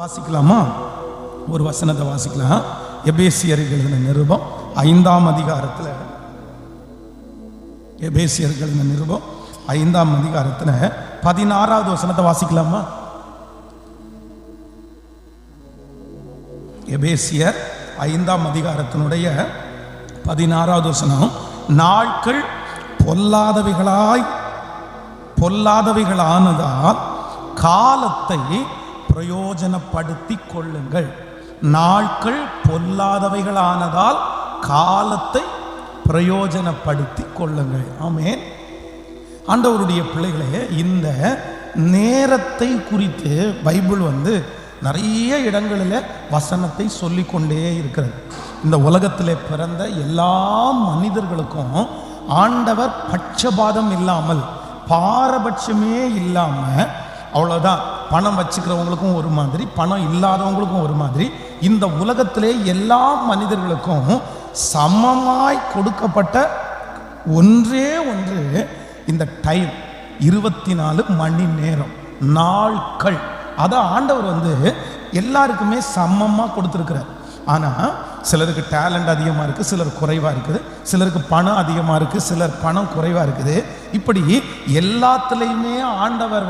வாசிக்கலாமா? ஒரு வசனத்தை வாசிக்கலாம். எபேசியருக்கு எழுதின நிருபம் 5ஆம் அதிகாரத்தில், எபேசியருக்கு எழுதின நிருபம் 5ஆம் அதிகாரத்தில் 16வது வசனத்தை வாசிக்கலாமா? எபேசியர் 5ஆம் அதிகாரத்தினுடைய 16வது வசனம். நாட்கள் பொல்லாதவைகளானதால் காலத்தை பிரயோஜனப்படுத்தி கொள்ளுங்கள். நாட்கள் பொல்லாதவைகளானதால் காலத்தை பிரயோஜனப்படுத்தி கொள்ளுங்கள். ஆமென். ஆண்டவருடைய பிள்ளைகளே, இந்த நேரத்தை குறித்து பைபிள் நிறைய இடங்களில் வசனத்தை சொல்லிக்கொண்டே இருக்கிறது. இந்த உலகத்திலே பிறந்த எல்லா மனிதர்களுக்கும் ஆண்டவர் பட்சபாதம் இல்லாமல், பாரபட்சமே இல்லாமல், அவ்வளோதான், பணம் வச்சுக்கிறவங்களுக்கும் ஒரு மாதிரி, பணம் இல்லாதவங்களுக்கும் ஒரு மாதிரி, இந்த உலகத்திலே எல்லா மனிதர்களுக்கும் சமமாய் கொடுக்கப்பட்ட ஒன்றே ஒன்று இந்த டைம், 24 மணி நேரம், நாட்கள். அதை ஆண்டவர் எல்லாருக்குமே சமமாக கொடுத்துருக்கிறார். ஆனால் சிலருக்கு டேலண்ட் அதிகமாக இருக்குது, சிலர் குறைவாக இருக்குது, சிலருக்கு பணம் அதிகமாக இருக்குது, சிலர் பணம் குறைவாக இருக்குது. இப்படி எல்லாத்துலேயுமே ஆண்டவர்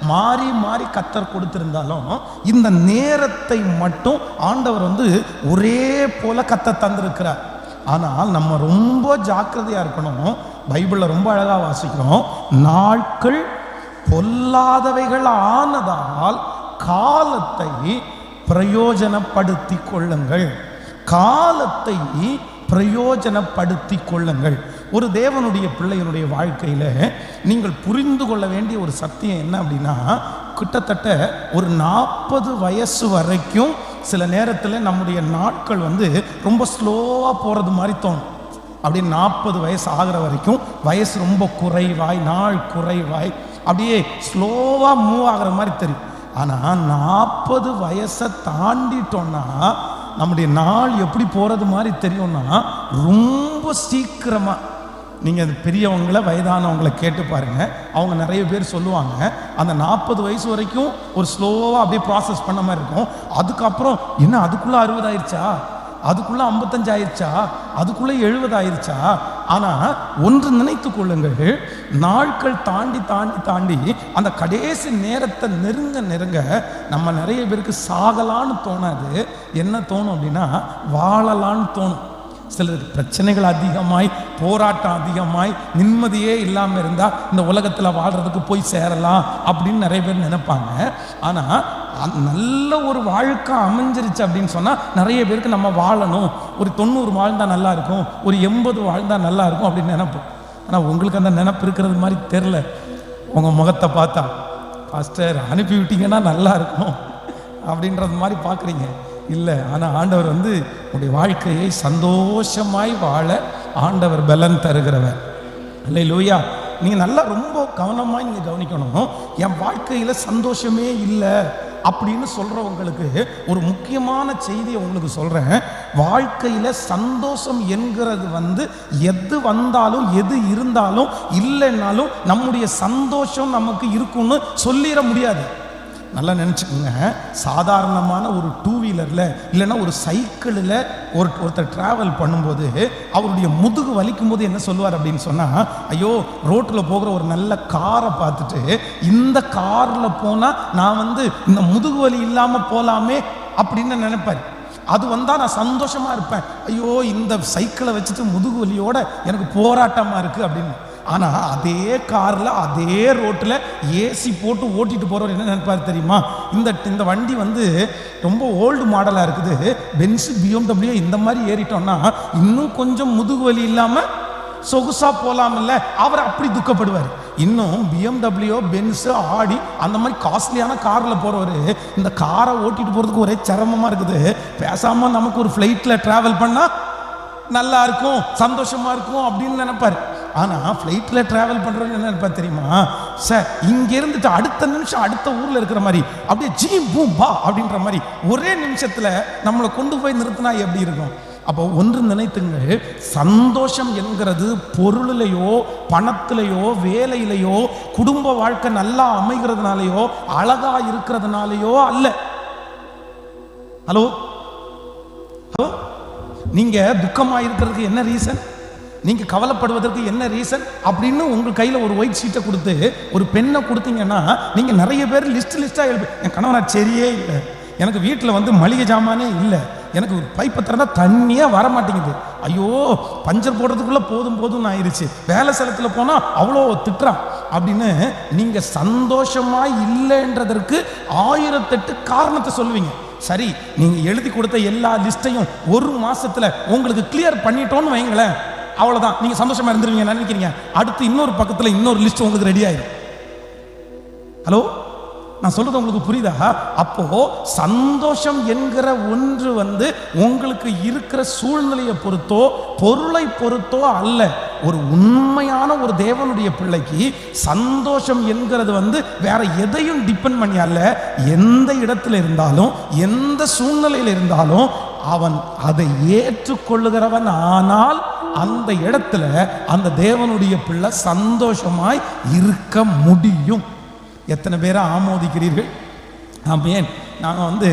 மாறி மாறி கத்தர் கொடுத்திருந்தாலும் இந்த நேரத்தை மட்டும் ஆண்டவர் ஒரே போல கத்த தந்திருக்கிறார். ஆனால் நம்ம ரொம்ப ஜாக்கிரதையாக இருக்கணும். பைபிளில் ரொம்ப அழகாக வாசிக்கிறோம். நாட்கள் பொல்லாதவைகள் ஆனதால் காலத்தை பிரயோஜனப்படுத்தி கொள்ளுங்கள். காலத்தை பிரயோஜனப்படுத்தி கொள்ளுங்கள். ஒரு தேவனுடைய பிள்ளைகளுடைய வாழ்க்கையில் நீங்கள் புரிந்து கொள்ள வேண்டிய ஒரு சத்தியம் என்ன அப்படின்னா, கிட்டத்தட்ட ஒரு 40 வயசு வரைக்கும் சில நேரத்தில் நம்முடைய நாட்கள் ரொம்ப ஸ்லோவாக போகிறது மாதிரி தோணும். அப்படி 40 வயசு ஆகிற வரைக்கும் வயசு ரொம்ப குறைவாய், நாள் குறைவாய், அப்படியே ஸ்லோவாக மூவ் ஆகிற மாதிரி தெரியும். ஆனால் 40 வயசை தாண்டிட்டோன்னா நம்முடைய நாள் எப்படி போகிறது மாதிரி தெரியும்னா, ரொம்ப சீக்கிரமாக. நீங்கள் பெரியவங்களை, வயதானவங்களை கேட்டு பாருங்கள். அவங்க நிறைய பேர் சொல்லுவாங்க, அந்த 40 வயசு வரைக்கும் ஒரு ஸ்லோவாக அப்படியே ப்ராசஸ் பண்ண மாதிரி இருக்கும். அதுக்கப்புறம் என்ன, அதுக்குள்ளே 60 ஆயிடுச்சா, அதுக்குள்ளே 55 ஆயிடுச்சா, அதுக்குள்ளே 70 ஆயிடுச்சா. ஆனால் ஒன்று நினைத்து கொள்ளுங்கள், நாட்கள் தாண்டி தாண்டி தாண்டி அந்த கடைசி நேரத்தை நெருங்க நெருங்க நம்ம நிறைய பேருக்கு சாகலான்னு தோணாது. என்ன தோணும் அப்படின்னா, வாழலான்னு தோணும். சிலருக்கு பிரச்சனைகள் அதிகமாய், போராட்டம் அதிகமாய், நிம்மதியே இல்லாமல் இருந்தால் இந்த உலகத்தில் வாழ்கிறதுக்கு போய் சேரலாம் அப்படின்னு நிறைய பேர் நினைப்பாங்க. ஆனால் நல்ல ஒரு வாழ்க்கை அமைஞ்சிருச்சு அப்படின்னு சொன்னால் நிறைய பேருக்கு நம்ம வாழணும், ஒரு 90 வாழ்ந்தால் நல்லா இருக்கும், ஒரு 80 வாழ்ந்தால் நல்லா இருக்கும் அப்படின்னு நினைப்போம். ஆனால் உங்களுக்கு அந்த நினைப்பு இருக்கிறது மாதிரி தெரில. உங்கள் முகத்தை பார்த்தா, பாஸ்டர் அனுப்பி விட்டீங்கன்னா நல்லா இருக்கும் அப்படின்றது மாதிரி பார்க்குறீங்க. இல்லை, ஆனால் ஆண்டவர் உங்களுடைய வாழ்க்கையை சந்தோஷமாய் வாழ ஆண்டவர் பலன் தருகிறவர். அல்லேலூயா. நீங்கள் நல்லா ரொம்ப கவனமாக நீங்கள் கவனிக்கணும். என் வாழ்க்கையில் சந்தோஷமே இல்லை அப்படின்னு சொல்கிறவங்களுக்கு ஒரு முக்கியமான செய்தியை உங்களுக்கு சொல்கிறேன். வாழ்க்கையில் சந்தோஷம் என்கிறது எது வந்தாலும், எது இருந்தாலும், இல்லைன்னாலும் நம்முடைய சந்தோஷம் நமக்கு இருக்குன்னு சொல்லிட முடியாது. நல்லா நினச்சிக்கோங்க. சாதாரணமான ஒரு 2 வீலரில் இல்லைன்னா ஒரு சைக்கிளில் ஒருத்தர் ட்ராவல் பண்ணும்போது அவருடைய முதுகு வலிக்கும் போது என்ன சொல்லுவார் அப்படின்னு சொன்னால், ஐயோ, ரோட்டில் போகிற ஒரு நல்ல காரை பார்த்துட்டு இந்த காரில் போனால் நான் இந்த முதுகு வலி இல்லாமல் போகலாமே அப்படின்னு நினைப்பார். அது வந்தால் நான் சந்தோஷமாக இருப்பேன். ஐயோ, இந்த சைக்கிளை வச்சுட்டு முதுகு வலியோட எனக்கு போராட்டமாக இருக்குது அப்படின்னு. ஆனால் அதே காரில், அதே ரோட்டில் ஏசி போட்டு ஓட்டிட்டு போகிறவர் என்ன நினைப்பார் தெரியுமா? இந்த வண்டி ரொம்ப ஓல்டு மாடலாக இருக்குது, பென்ஸு, BMW இந்த மாதிரி ஏறிட்டோம்னா இன்னும் கொஞ்சம் முதுகு வலி இல்லாமல் சொகுசாக போகலாம் இல்லை, அவர் அப்படி துக்கப்படுவார். இன்னும் BMW, பென்ஸு, ஆடி அந்த மாதிரி காஸ்ட்லியான காரில் போகிறவர் இந்த காரை ஓட்டிட்டு போகிறதுக்கு ஒரே சிரமமாக இருக்குது. பேசாமல் நமக்கு ஒரு ஃப்ளைட்டில் ட்ராவல் பண்ணால் நல்லா இருக்கும், சந்தோஷமாக இருக்கும் அப்படின்னு நினைப்பார். ஆனால் ஃப்ளைட்டில் ட்ராவல் பண்ணுறவங்க என்ன நினைப்பா தெரியுமா? சார், இங்கே இருந்துட்டு அடுத்த நிமிஷம் அடுத்த ஊரில் இருக்கிற மாதிரி, அப்படியே ஜீ பூம் பா அப்படின்ற மாதிரி ஒரே நிமிஷத்தில் நம்மளை கொண்டு போய் நிறுத்தினா எப்படி இருக்கும்? அப்போ ஒன்று நினைத்துங்கள், சந்தோஷம் என்கிறது பொருளிலையோ, பணத்திலையோ, வேலையிலையோ, குடும்ப வாழ்க்கை நல்லா அமைகிறதுனாலையோ, அழகா இருக்கிறதுனாலையோ அல்ல. ஹலோ ஹலோ, நீங்க துக்கமா இருக்கிறதுக்கு என்ன ரீசன், நீங்க கவலைப்படுவதற்கு என்ன ரீசன் அப்படின்னு உங்க கையில ஒரு ஒயிட் ஷீட்டை கொடுத்து ஒரு பெண்ணை கொடுத்தீங்கன்னா நீங்க நிறைய பேர் லிஸ்டா எழுப்பி, என் கணவன் சரியே இல்லை, எனக்கு வீட்டில் வந்து மளிகை ஜாமானே இல்லை, எனக்கு ஒரு பைப்பை திறந்தா தண்ணியே வர மாட்டேங்குது, ஐயோ பஞ்சர் போடுறதுக்குள்ள போதும் போதும்னு ஆயிடுச்சு, வேலை ஸ்தலத்தில் போனா அவ்வளோ திட்டுறான் அப்படின்னு நீங்க சந்தோஷமா இல்லைன்றதற்கு 1008 காரணத்தை சொல்லுவீங்க. சரி, நீங்க எழுதி கொடுத்த எல்லா லிஸ்டையும் ஒரு மாசத்துல உங்களுக்கு கிளியர் பண்ணிட்டோன்னு வைங்களேன், அவ்வளவுதான், நீங்க சந்தோஷமா இருந்துருவீங்க நினைக்கிறீங்க. அடுத்து இன்னொரு பக்கத்துல இன்னொரு லிஸ்ட் உங்களுக்கு ரெடி ஆயிடும். ஹலோ, நான் சொல்றது உங்களுக்கு புரியுதா? அப்போ சந்தோஷம் என்கிற ஒன்று வந்து உங்களுக்கு இருக்கிற சூழ்நிலையை பொறுத்தோ பொருளை பொறுத்தோ அல்ல. ஒரு உண்மையான ஒரு தேவனுடைய பிள்ளைக்கு சந்தோஷம் என்கிறது வந்து வேற எதையும் டிபெண்ட் பண்ணி அல்ல. எந்த இடத்துல இருந்தாலும் எந்த சூழ்நிலையில் இருந்தாலும் அவன் அதை ஏற்றுக்கொள்ளுகிறவன் ஆனால் அந்த இடத்துல அந்த தேவனுடைய பிள்ளை சந்தோஷமாய் இருக்க முடியும். எத்தனை பேரை ஆமோதிக்கிறீர்கள்? ஆமேன். நாங்கள் வந்து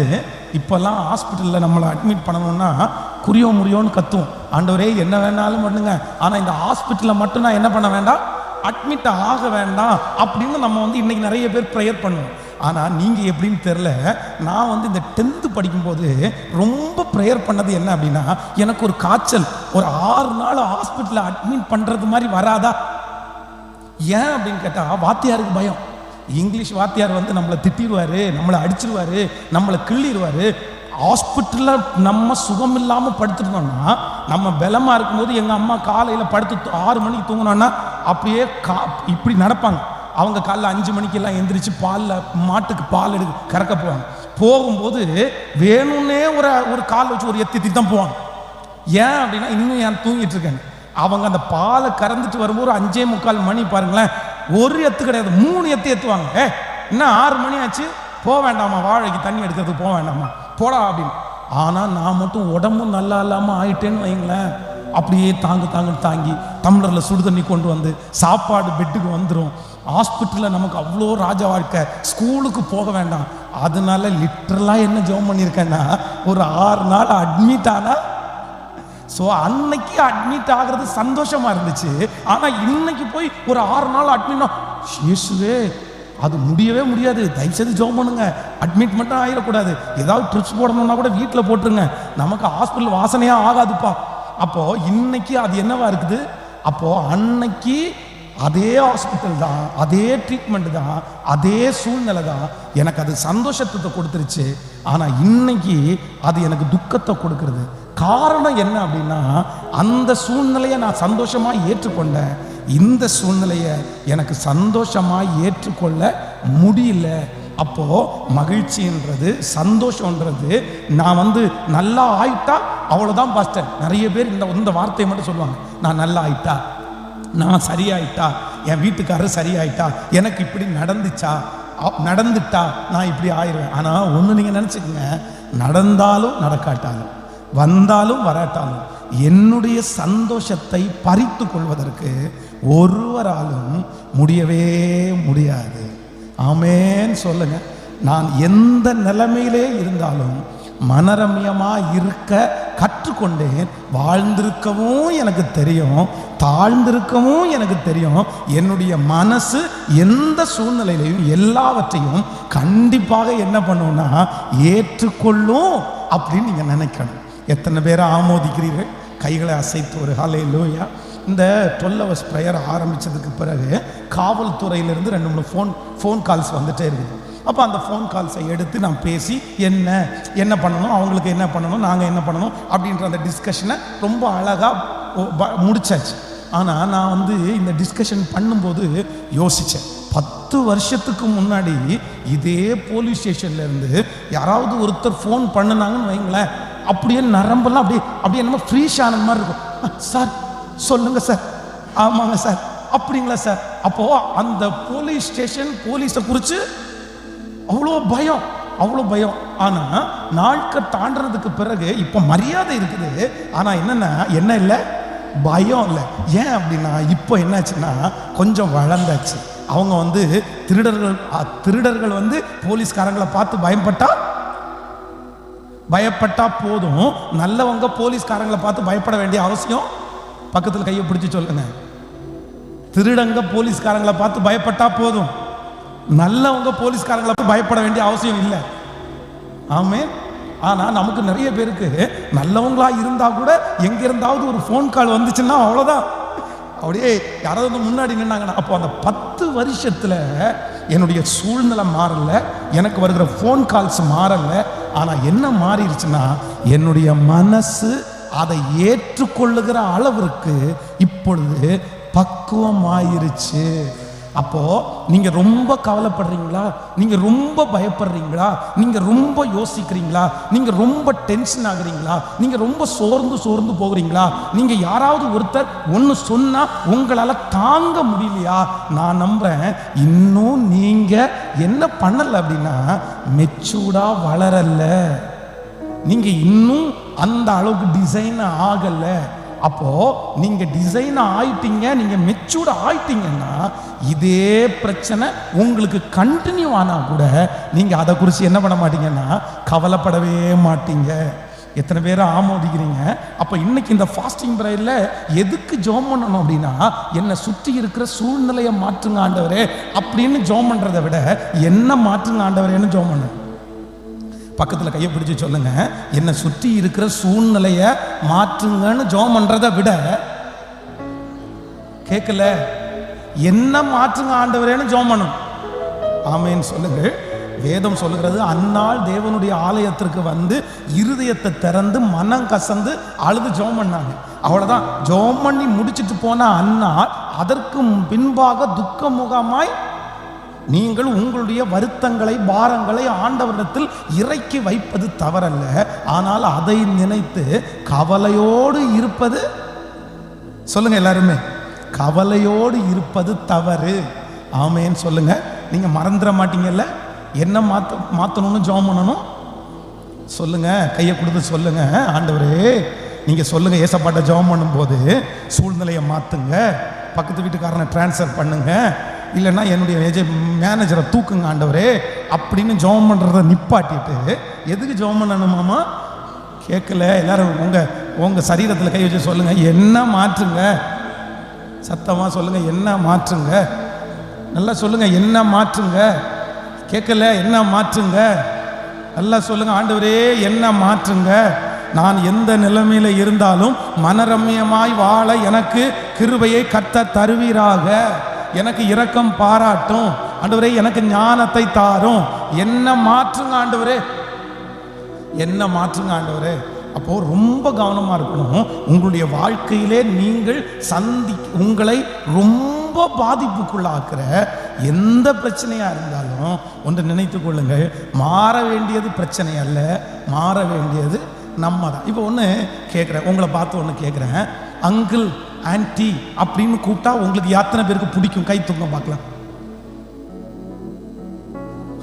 இப்போல்லாம் ஹாஸ்பிட்டலில் நம்மளை அட்மிட் பண்ணணும்னா குறியோ முறியோன்னு கத்துவோம், ஆண்டவரே என்ன வேணாலும் பண்ணுங்க, ஆனால் இந்த ஹாஸ்பிட்டலில் மட்டும் நான் என்ன பண்ண வேண்டாம், அட்மிட் ஆக வேண்டாம் அப்படின்னு நம்ம வந்து இன்னைக்கு நிறைய பேர் ப்ரேயர் பண்ணுவோம். ஆனால் நீங்கள் எப்படின்னு தெரில, நான் வந்து இந்த 10th படிக்கும்போது ரொம்ப ப்ரேயர் பண்ணது என்ன அப்படின்னா, எனக்கு ஒரு காய்ச்சல் ஒரு 6 நாள் ஹாஸ்பிட்டலில் அட்மிட் பண்ணுறது மாதிரி வராதா? ஏன் அப்படின்னு கேட்டால் வாத்தியாருக்கு பயம். இங்கிலீஷ் வாத்தியார் வந்து நம்மளை திட்டிடுவார், நம்மளை அடிச்சிருவார், நம்மளை கிள்ளிடுவார். ஹாஸ்பிட்டலில் நம்ம சுகம் இல்லாமல் படுத்துட்டோம்னா, நம்ம பலமாக இருக்கும்போது எங்கள் அம்மா காலையில் படுத்து 6 மணிக்கு தூங்கினோன்னா அப்படியே இப்படி நடப்பாங்க. அவங்க காலைல 5 மணிக்கெல்லாம் எந்திரிச்சு மாட்டுக்கு பால் எடுக்க கறக்க போவாங்க. போகும்போது வேணும்னே ஒரு கால் வச்சு ஒரு எத்தி தான் போவாங்க. ஏன் அப்படின்னா இன்னும் ஏன் தூங்கிட்டு இருக்கேன். அவங்க அந்த பாலை கறந்துட்டு வரும்போது 5:45 மணி பாருங்களேன், ஒரு எத்து கிடையாது, 3 எத்து எத்துவாங்க. இன்னும் 6 மணி ஆச்சு, போக வேண்டாமா, வாழைக்கு தண்ணி எடுக்கிறதுக்கு போக வேண்டாமா, போடா அப்படின்னு. ஆனால் நான் மட்டும் உடம்பும் நல்லா இல்லாமல் ஆயிட்டேன்னு வைங்களேன், அப்படியே தாங்கி டம்ளரில் சுடு தண்ணி கொண்டு வந்து சாப்பாடு பெட்டுக்கு வந்துடும். ஹாஸ்பிட்டலில் நமக்கு அவ்வளோ ராஜ வாழ்க்கை, ஸ்கூலுக்கு போக வேண்டாம். அதனால லிட்டரலாக என்ன ஜெபம் பண்ணியிருக்கேன்னா, ஒரு 6 நாள் அட்மிட் ஆனால், ஸோ அன்னைக்கு அட்மிட் ஆகிறது சந்தோஷமா இருந்துச்சு. ஆனால் இன்னைக்கு போய் ஒரு 6 நாள் அட்மிட்னா இயேசுவே அது முடியவே முடியாது, தயவுசெய்து ஜெபம் பண்ணுங்க, அட்மிட் மட்டும் ஆகிடக்கூடாது, ஏதாவது ட்ரிப்ஸ் போடணும்னா கூட வீட்டில் போட்டுருங்க, நமக்கு ஹாஸ்பிட்டல் வாசனையாக ஆகாதுப்பா. அப்போ இன்னைக்கு அது என்னவா இருக்குது? அப்போ அன்னைக்கு அதே ஹாஸ்பிட்டல் தான், அதே ட்ரீட்மெண்ட் தான், அதே சூழ்நிலை தான் எனக்கு அது சந்தோஷத்தை கொடுத்துருச்சு. ஆனால் இன்னைக்கு அது எனக்கு துக்கத்தை கொடுக்கறது. காரணம் என்ன அப்படின்னா, அந்த சூழ்நிலையை நான் சந்தோஷமாக ஏற்றுக்கொண்டேன், இந்த சூழ்நிலையை எனக்கு சந்தோஷமாக ஏற்றுக்கொள்ள முடியல. அப்போ மகிழ்ச்சின்றது சந்தோஷன்றது நான் வந்து நல்லா ஆயிட்டா அவ்வளோதான் பாஸ்டர். நிறைய பேர் இந்த வார்த்தையை மட்டும் சொல்லுவாங்க, நான் நல்லா ஆயிட்டா, நான் சரியாயிட்டா, என் வீட்டுக்காரர் சரியாயிட்டா, எனக்கு இப்படி நடந்துட்டா நான் இப்படி ஆயிடுவேன். ஆனால் ஒன்று நீங்கள் நினச்சிக்கங்க, நடந்தாலும் நடக்காட்டாலும் வந்தாலும் வராட்டாலும் என்னுடைய சந்தோஷத்தை பறித்து கொள்வதற்கு ஒருவராலும் முடியவே முடியாது. ஆமேன்னு சொல்லுங்க. நான் எந்த நிலைமையிலே இருந்தாலும் மனரம்யமாக இருக்க கற்றுக்கொண்டேன். வாழ்ந்திருக்கவும் எனக்கு தெரியும், தாழ்ந்திருக்கவும் எனக்கு தெரியும். என்னுடைய மனசு எந்த சூழ்நிலையிலையும் எல்லாவற்றையும் கண்டிப்பாக என்ன பண்ணுன்னா ஏற்றுக்கொள்ளும் அப்படின்னு நீங்கள் நினைக்கணும். எத்தனை பேரை ஆமோதிக்கிறீர்கள்? கைகளை அசைத்து ஒரு ஹல்லேலூயா. இந்த 12 hours ப்ரேயர் ஆரம்பித்ததுக்கு பிறகு காவல்துறையிலிருந்து 2-3 ஃபோன் கால்ஸ் வந்துட்டே இருக்குது. அப்போ அந்த ஃபோன் கால்ஸை எடுத்து நான் பேசி என்ன பண்ணணும், அவங்களுக்கு என்ன பண்ணணும், நாங்கள் என்ன பண்ணணும் அப்படின்ற அந்த டிஸ்கஷனை ரொம்ப அழகாக முடிச்சாச்சு. ஆனால் நான் வந்து இந்த டிஸ்கஷன் பண்ணும்போது யோசித்தேன், 10 வருஷத்துக்கு முன்னாடி இதே போலீஸ் ஸ்டேஷன்லேருந்து யாராவது ஒருத்தர் ஃபோன் பண்ணினாங்கன்னு வைங்களேன், அப்படியே நரம்பெல்லாம் அப்படியே நம்ம ஃப்ரீஷ் ஆன மாதிரி இருக்கும். சார் சொல்லுங்க சார், ஆமாங்க சார், அப்படிங்களா சார். அப்போ அந்த போலீஸ் ஸ்டேஷன் போலீஸை குறித்து அவ்வளோ பயம். ஆனால் நாட்கள் தாண்டறதுக்கு பிறகு இப்போ மரியாதை இருக்குது. ஆனால் என்ன இல்லை, பயம் இல்லை. ஏன் அப்படின்னா இப்போ என்னாச்சுன்னா கொஞ்சம் வளர்ந்தாச்சு. அவங்க வந்து திருடர்கள் வந்து போலீஸ்காரங்களை பார்த்து பயப்பட்டா பயப்பட்டா போதும். நல்லவங்க போலீஸ்காரங்களை பார்த்து பயப்பட வேண்டிய அவசியம், பக்கத்தில் கையை பிடிச்சு சொல்லுங்க, திருடங்க போலீஸ்காரங்களை பார்த்து பயப்பட்டா போதும், நல்லவங்க போலீஸ்காரங்களை பார்த்து பயப்பட வேண்டிய அவசியம் இல்லை. ஆமென். ஆனா நமக்கு நிறைய பேருக்கு நல்லவங்களா இருந்தா கூட எங்க இருந்தாவது ஒரு ஃபோன் கால் வந்துச்சுன்னா அவ்வளவுதான், அப்படியே யாராவது வந்து முன்னாடி நின்னாங்கன்னா, அப்போ அந்த 10 வருஷத்துல என்னுடைய சூழ்நிலை மாறல, எனக்கு வருகிற ஃபோன் கால்ஸ் மாறல. ஆனா என்ன மாறிடுச்சுன்னா, என்னுடைய மனசு அதை ஏற்றுக்கொள்ளுகிற அளவிற்கு இப்பொழுது பக்குவம் ஆயிருச்சு. அப்போ நீங்க ரொம்ப கவலைப்படுறீங்களா, நீங்க ரொம்ப பயப்படுறீங்களா, நீங்க ரொம்ப யோசிக்கிறீங்களா, நீங்க ரொம்ப டென்ஷன் ஆகுறீங்களா, நீங்க ரொம்ப சோர்ந்து போகிறீங்களா, நீங்க யாராவது ஒருத்தர் ஒன்று சொன்னா உங்களால தாங்க முடியலையா, நான் நம்புறேன் இன்னும் நீங்க என்ன பண்ணல அப்படின்னா மெச்சூர்டா வளரல, நீங்க இன்னும் அந்த அளவுக்கு டிசைன் ஆகல. அப்போ நீங்க டிசைன் ஆயிட்டீங்க, நீங்க மெச்சூர்ட் ஆயிட்டீங்கன்னா இதே பிரச்சனை உங்களுக்கு கண்டினியூ ஆனா கூட நீங்க அதை குறித்து என்ன பண்ண மாட்டீங்கன்னா கவலைப்படவே மாட்டீங்க. எத்தனை பேர் ஆமோதிக்கிறீங்க? அப்போ இன்னைக்கு இந்த ஃபாஸ்டிங் பிரேயர்ல எதுக்கு ஜெபம் பண்ணணும் அப்படின்னா, என்னை சுற்றி இருக்கிற சூழ்நிலையை மாற்றுங்க ஆண்டவரே அப்படின்னு ஜெபம் பண்றதை விட என்ன மாற்றுங்க ஆண்டவரேன்னு ஜெபம் பண்ணணும். பக்கத்தில் கையை பிடிச்சி சொல்லுங்க, என்னை சுற்றி இருக்கிற சூழ்நிலையை மாற்றுங்கன்னு ஜெபம் பண்றதை விட, கேட்கல, என்ன மாற்றுங்க ஆண்டவரேன்னு ஜெபம் பண்ணணும். ஆமென் சொல்லுங்க. வேதம் சொல்லுகிறது, அந்நாள் தேவனுடைய ஆலயத்திற்கு வந்து இருதயத்தை திறந்து மனம் கசந்து அழுது ஜெபம் பண்ணாங்க. அவ்வளவுதான். ஜெபம் பண்ணி முடிச்சுட்டு போன அந்நாள் அதற்கு பின்பாக துக்கமுகமாய் நீங்கள் உங்களுடைய வருத்தங்களை பாரங்களை ஆண்டவரிடத்தில் இறக்கி வைப்பது தவறல்ல, ஆனால் அதை நினைத்து கவலையோடு இருப்பது, சொல்லுங்க எல்லாருமே, கவலையோடு இருப்பது தவறு. ஆமேன்னு சொல்லுங்க. நீங்க மறந்துட மாட்டீங்கல்ல, என்ன மாத்தணும்னு ஜெபம் பண்ணணும் சொல்லுங்க, கையை கொடுத்து சொல்லுங்க, ஆண்டவரே நீங்க சொல்லுங்க, ஏசப்பாட்ட ஜெபம் பண்ணும்போது சூழ்நிலையை மாத்துங்க, பக்கத்து வீட்டுக்காரனை டிரான்ஸ்ஃபர் பண்ணுங்க, இல்லைன்னா என்னுடைய மேனேஜரை தூக்குங்க ஆண்டவரே அப்படின்னு ஜெபம் பண்ணுறதை நிப்பாட்டிட்டு எதுக்கு ஜெபம் பண்ணணுமாமா? கேட்கல. எல்லாரும் உங்க சரீரத்தில் கை வச்சு சொல்லுங்க, என்ன மாற்றுங்க, சத்தமாக சொல்லுங்க, என்ன மாற்றுங்க, நல்லா சொல்லுங்க, என்ன மாற்றுங்க. கேட்கல, என்ன மாற்றுங்க, நல்லா சொல்லுங்க, ஆண்டவரே என்ன மாற்றுங்க. நான் எந்த நிலைமையில இருந்தாலும் மனரம்யமாய் வாழ எனக்கு கிருபையை கர்த்தர் தருவீராக, எனக்கு இரக்கம் பாராட்டும் ஆண்டவரே, எனக்கு ஞானத்தை தாரும், என்ன மாற்றுங்க ஆண்டவரே, என்ன மாற்றுங்க ஆண்டவரே. அப்போ ரொம்ப கவனமா இருக்கணும். உங்களுடைய வாழ்க்கையிலே நீங்கள் உங்களை ரொம்ப பாதிப்புக்குள்ளாக்குற எந்த பிரச்சனையா இருந்தாலும் ஒன்று நினைத்துக் கொள்ளுங்கள், மாற வேண்டியது பிரச்சனை அல்ல, மாற வேண்டியது நம்ம தான். இப்போ ஒன்று கேட்குறேன், உங்களை பார்த்து ஒன்று கேட்குறேன், அங்கிள் ஆன்டி அப்படின்னு கூப்பிட்டா உங்களுக்கு எத்தனை பேருக்கு பிடிக்கும்? கை தூங்க பார்க்கலாம்.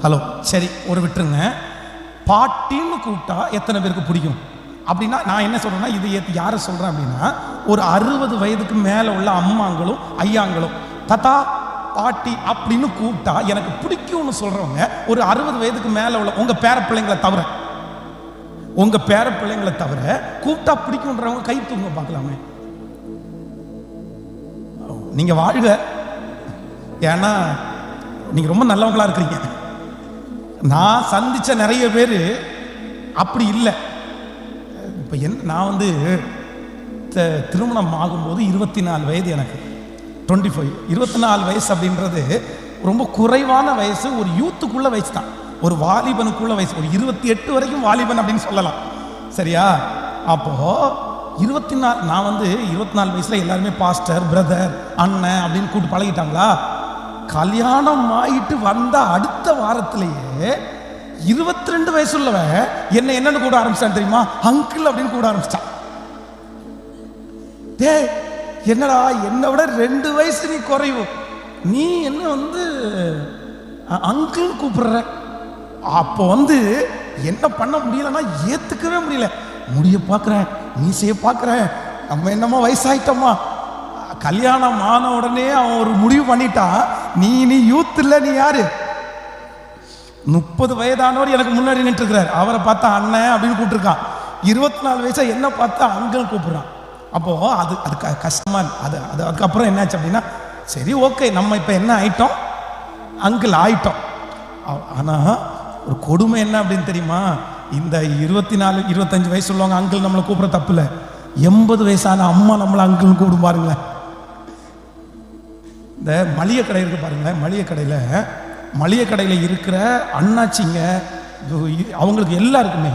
ஹலோ, சரி, ஒரு விட்டுருங்க. பாட்டின்னு கூப்பிட்டா எத்தனை பேருக்கு பிடிக்கும்? அப்படின்னா நான் என்ன சொல்றேன்னா, இது யாரை சொல்றேன் அப்படின்னா, ஒரு 60 வயதுக்கு மேலே உள்ள அம்மாங்களும் ஐயாங்களும் தாத்தா பாட்டி அப்படின்னு கூப்பிட்டா எனக்கு பிடிக்கும்னு சொல்றவங்க ஒரு 60 வயதுக்கு மேலே உள்ள உங்க பேர பிள்ளைங்களை தவிர, உங்க பேர பிள்ளைங்களை தவிர கூப்பிட்டா பிடிக்கும்ன்றவங்க கை தூங்க பார்க்கலாமே. நீங்க வாழ்க, ஏன்னா நீங்க ரொம்ப நல்லவங்களா இருக்கிறீங்க. நான் சந்திச்ச நிறைய பேர் அப்படி இல்லை. இப்போ நான் வந்து திருமணம் ஆகும்போது 24 வயது, எனக்கு 25. 24 வயசு அப்படின்றது ரொம்ப குறைவான வயசு, ஒரு யூத்துக்குள்ள வயசு தான், ஒரு வாலிபனுக்குள்ள வயசு. ஒரு 28 வரைக்கும் வாலிபன் அப்படின்னு சொல்லலாம், சரியா? அப்போ 24, நான் வந்து 24 வயசுல எல்லாருமே பாஸ்டர், பிரதர், அண்ணன் அப்படின்னு கூப்பிட்டு பழகிட்டாங்களா. கல்யாணம் ஆயிட்டு வந்த அடுத்த வாரத்திலேயே 22 வயசு உள்ளவன் என்னன்னு கூட ஆரம்பிச்சான் தெரியுமா? அங்கிள் அப்படின்னு கூட ஆரம்பிச்சான். டே, என்னடா, என்னை விட 2 வயசு நீ குறைவு, நீ என்ன வந்து அங்கிள் கூப்பிடுற? அப்போ வந்து என்ன பண்ண முடியலன்னா ஏத்துக்கவே முடியல. முடிய பார்க்குறேன், மீசையை பார்க்குறேன், நம்ம என்னமோ வயசாயிட்டோமா. கல்யாணம் ஆன உடனே அவன் ஒரு முடிவு பண்ணிட்டா, நீ யூத் இல்லை, நீ யாரு? 30 வயதானவர் எனக்கு முன்னாடி நின்று இருக்கிறார். அவரை பார்த்தா அண்ணன் அப்படின்னு கூப்பிட்டுருக்கான். 24 வயசா என்ன பார்த்தா அங்கிள் கூப்பிடுறான். அப்போ அது கஷ்டமா அது அதுக்கப்புறம் என்னாச்சு அப்படின்னா, சரி ஓகே நம்ம இப்போ என்ன ஆயிட்டோம், அங்கிள் ஆயிட்டோம். ஆனால் ஒரு கொடுமை என்ன அப்படின்னு தெரியுமா, இந்த 24 25 வயசு உள்ளவங்க அங்கிள் நம்மளை கூப்பிட தப்பு இல்லை. 80 வயசான அம்மா நம்மளை அங்கிள் கூப்பிடும் பாருங்களேன். இந்த மளிகை கடை இருக்கு பாருங்களேன், மளிகை கடையில் இருக்கிற அண்ணாச்சிங்க அவங்களுக்கு எல்லாருக்குமே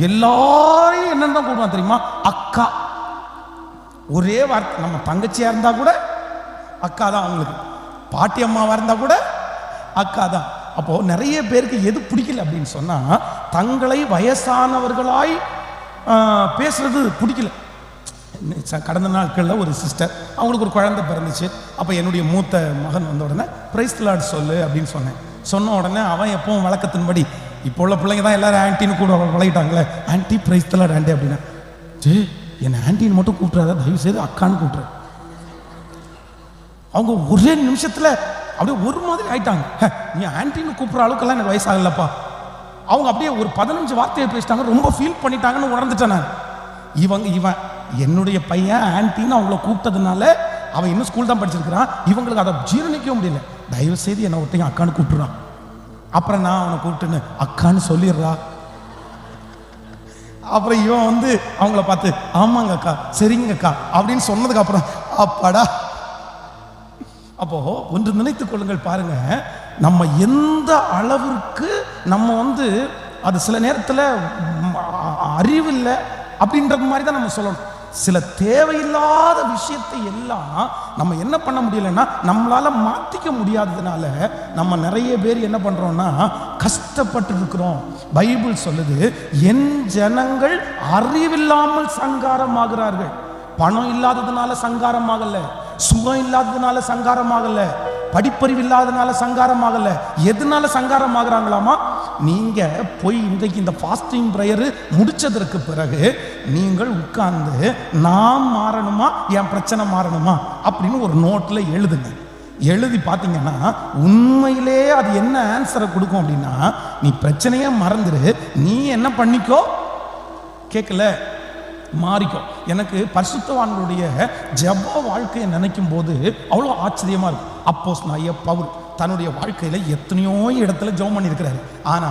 எல்லாரையும் என்னன்னு தான் கூப்பிடுவான் தெரியுமா, அக்கா. ஒரே வார்த்தை. நம்ம தங்கச்சியா இருந்தா கூட அக்கா தான், அவங்களுக்கு பாட்டி அம்மாவா இருந்தா கூட அக்கா தான். அப்போ நிறைய பேருக்கு எது பிடிக்கல அப்படின்னு சொன்னா, தங்களை வயசானவர்களாய் பேசுறது பிடிக்கல. கடந்த நாட்களில் ஒரு சிஸ்டர், அவங்களுக்கு ஒரு குழந்தை பிறந்துச்சு. அப்போ என்னுடைய மூத்த மகன் வந்த உடனே பிரைஸ் தி லார்ட் சொல்லு அப்படின்னு சொன்ன உடனே அவன் எப்பவும் வழக்கத்தின்படி, இப்போ உள்ள பிள்ளைங்க தான் எல்லாரும் ஆன்டின்னு கூட பழகிட்டாங்களே, aunty praise the lord aunty அப்படின்னா, என்னை ஆன்டின்னு மட்டும் கூப்பிட்றாத, தயவு செய்து அக்கான்னு கூப்பிட்ற. அவங்க ஒரே நிமிஷத்தில் அப்படியே ஒரு மாதிரி ஆயிட்டாங்க. நீ ஆன்டின்னு கூப்பிட்ற அளவுக்கெல்லாம் எனக்கு வயசாகலப்பா. அவங்க அப்படியே ஒரு 15 வார்த்தையை பேசிட்டாங்க, ரொம்ப ஃபீல் பண்ணிட்டாங்கன்னு உணர்ந்துட்டேன் நான். இவன் என்னுடைய பையன் ஆன்டின்னு அவங்கள கூப்பிட்டதுனால அவன் இன்னும் ஸ்கூல் தான் படிச்சிருக்கிறான். இவங்களுக்கு அதை ஜீரணிக்கவும் முடியல. தயவு செய்து என்னை ஒருத்தையும் அக்கான்னு கூப்பிட்டுறான். அப்புறம் நான் அவனை கூப்பிட்டுன்னு அக்கான்னு சொல்லிடுறா. அப்புறம் இவன் வந்து அவங்கள பார்த்து ஆமாங்க அக்கா, சரிங்க அக்கா அப்படின்னு சொன்னதுக்கு அப்புறம் அப்பாடா. அப்போ ஒன்று நினைத்துக் கொள்ளுங்கள், பாருங்க, நம்ம எந்த அளவிற்கு நம்ம வந்து அது சில நேரத்தில் அறிவில்லை அப்படின்றது மாதிரி தான் நம்ம சொல்லணும். சில தேவையில்லாத விஷயத்தை எல்லாம் நம்ம என்ன பண்ண முடியலன்னா, நம்மளால மாத்திக்க முடியாததுனால நம்ம நிறைய பேர் என்ன பண்றோம்னா கஷ்டப்பட்டு இருக்கிறோம். பைபிள் சொல்லுது, என் ஜனங்கள் அறிவில்லாமல் சங்காரமாகிறார்கள். பணம் இல்லாததுனால சங்காரமாகல, சுகம் இல்லாததுனால சங்காரமாகல, படிப்பறிவு இல்லாததுனால சங்காரமாகல. எதனால சங்காரமாகறாங்களாமா, நீங்க போய் இன்றைக்கு இந்த ஃபாஸ்டிங் பிரேயர் முடிச்சதற்கு பிறகு நீங்கள் உட்கார்ந்து நான் மாறணுமா, என் பிரச்சனை மாறணுமா அப்படின்னு ஒரு நோட்ல எழுதுங்க. எழுதி பார்த்தீங்கன்னா உண்மையிலே அது என்ன ஆன்சரை கொடுக்கும் அப்படின்னா, நீ பிரச்சனையே மறந்துடு, நீ என்ன பண்ணிக்கோ, கேட்கல மாறிக்கோ. எனக்கு பரிசுத்தவான்களுடைய ஜெப வாழ்க்கையை நினைக்கும் போது அவ்வளோ ஆச்சரியமா இருக்கும். அப்போஸ்தலனாகிய பவுல் தன்னுடைய வாழ்க்கையில எத்தனையோ இடத்துல ஜெபம் பண்ணியிருக்கிறாரு. ஆனா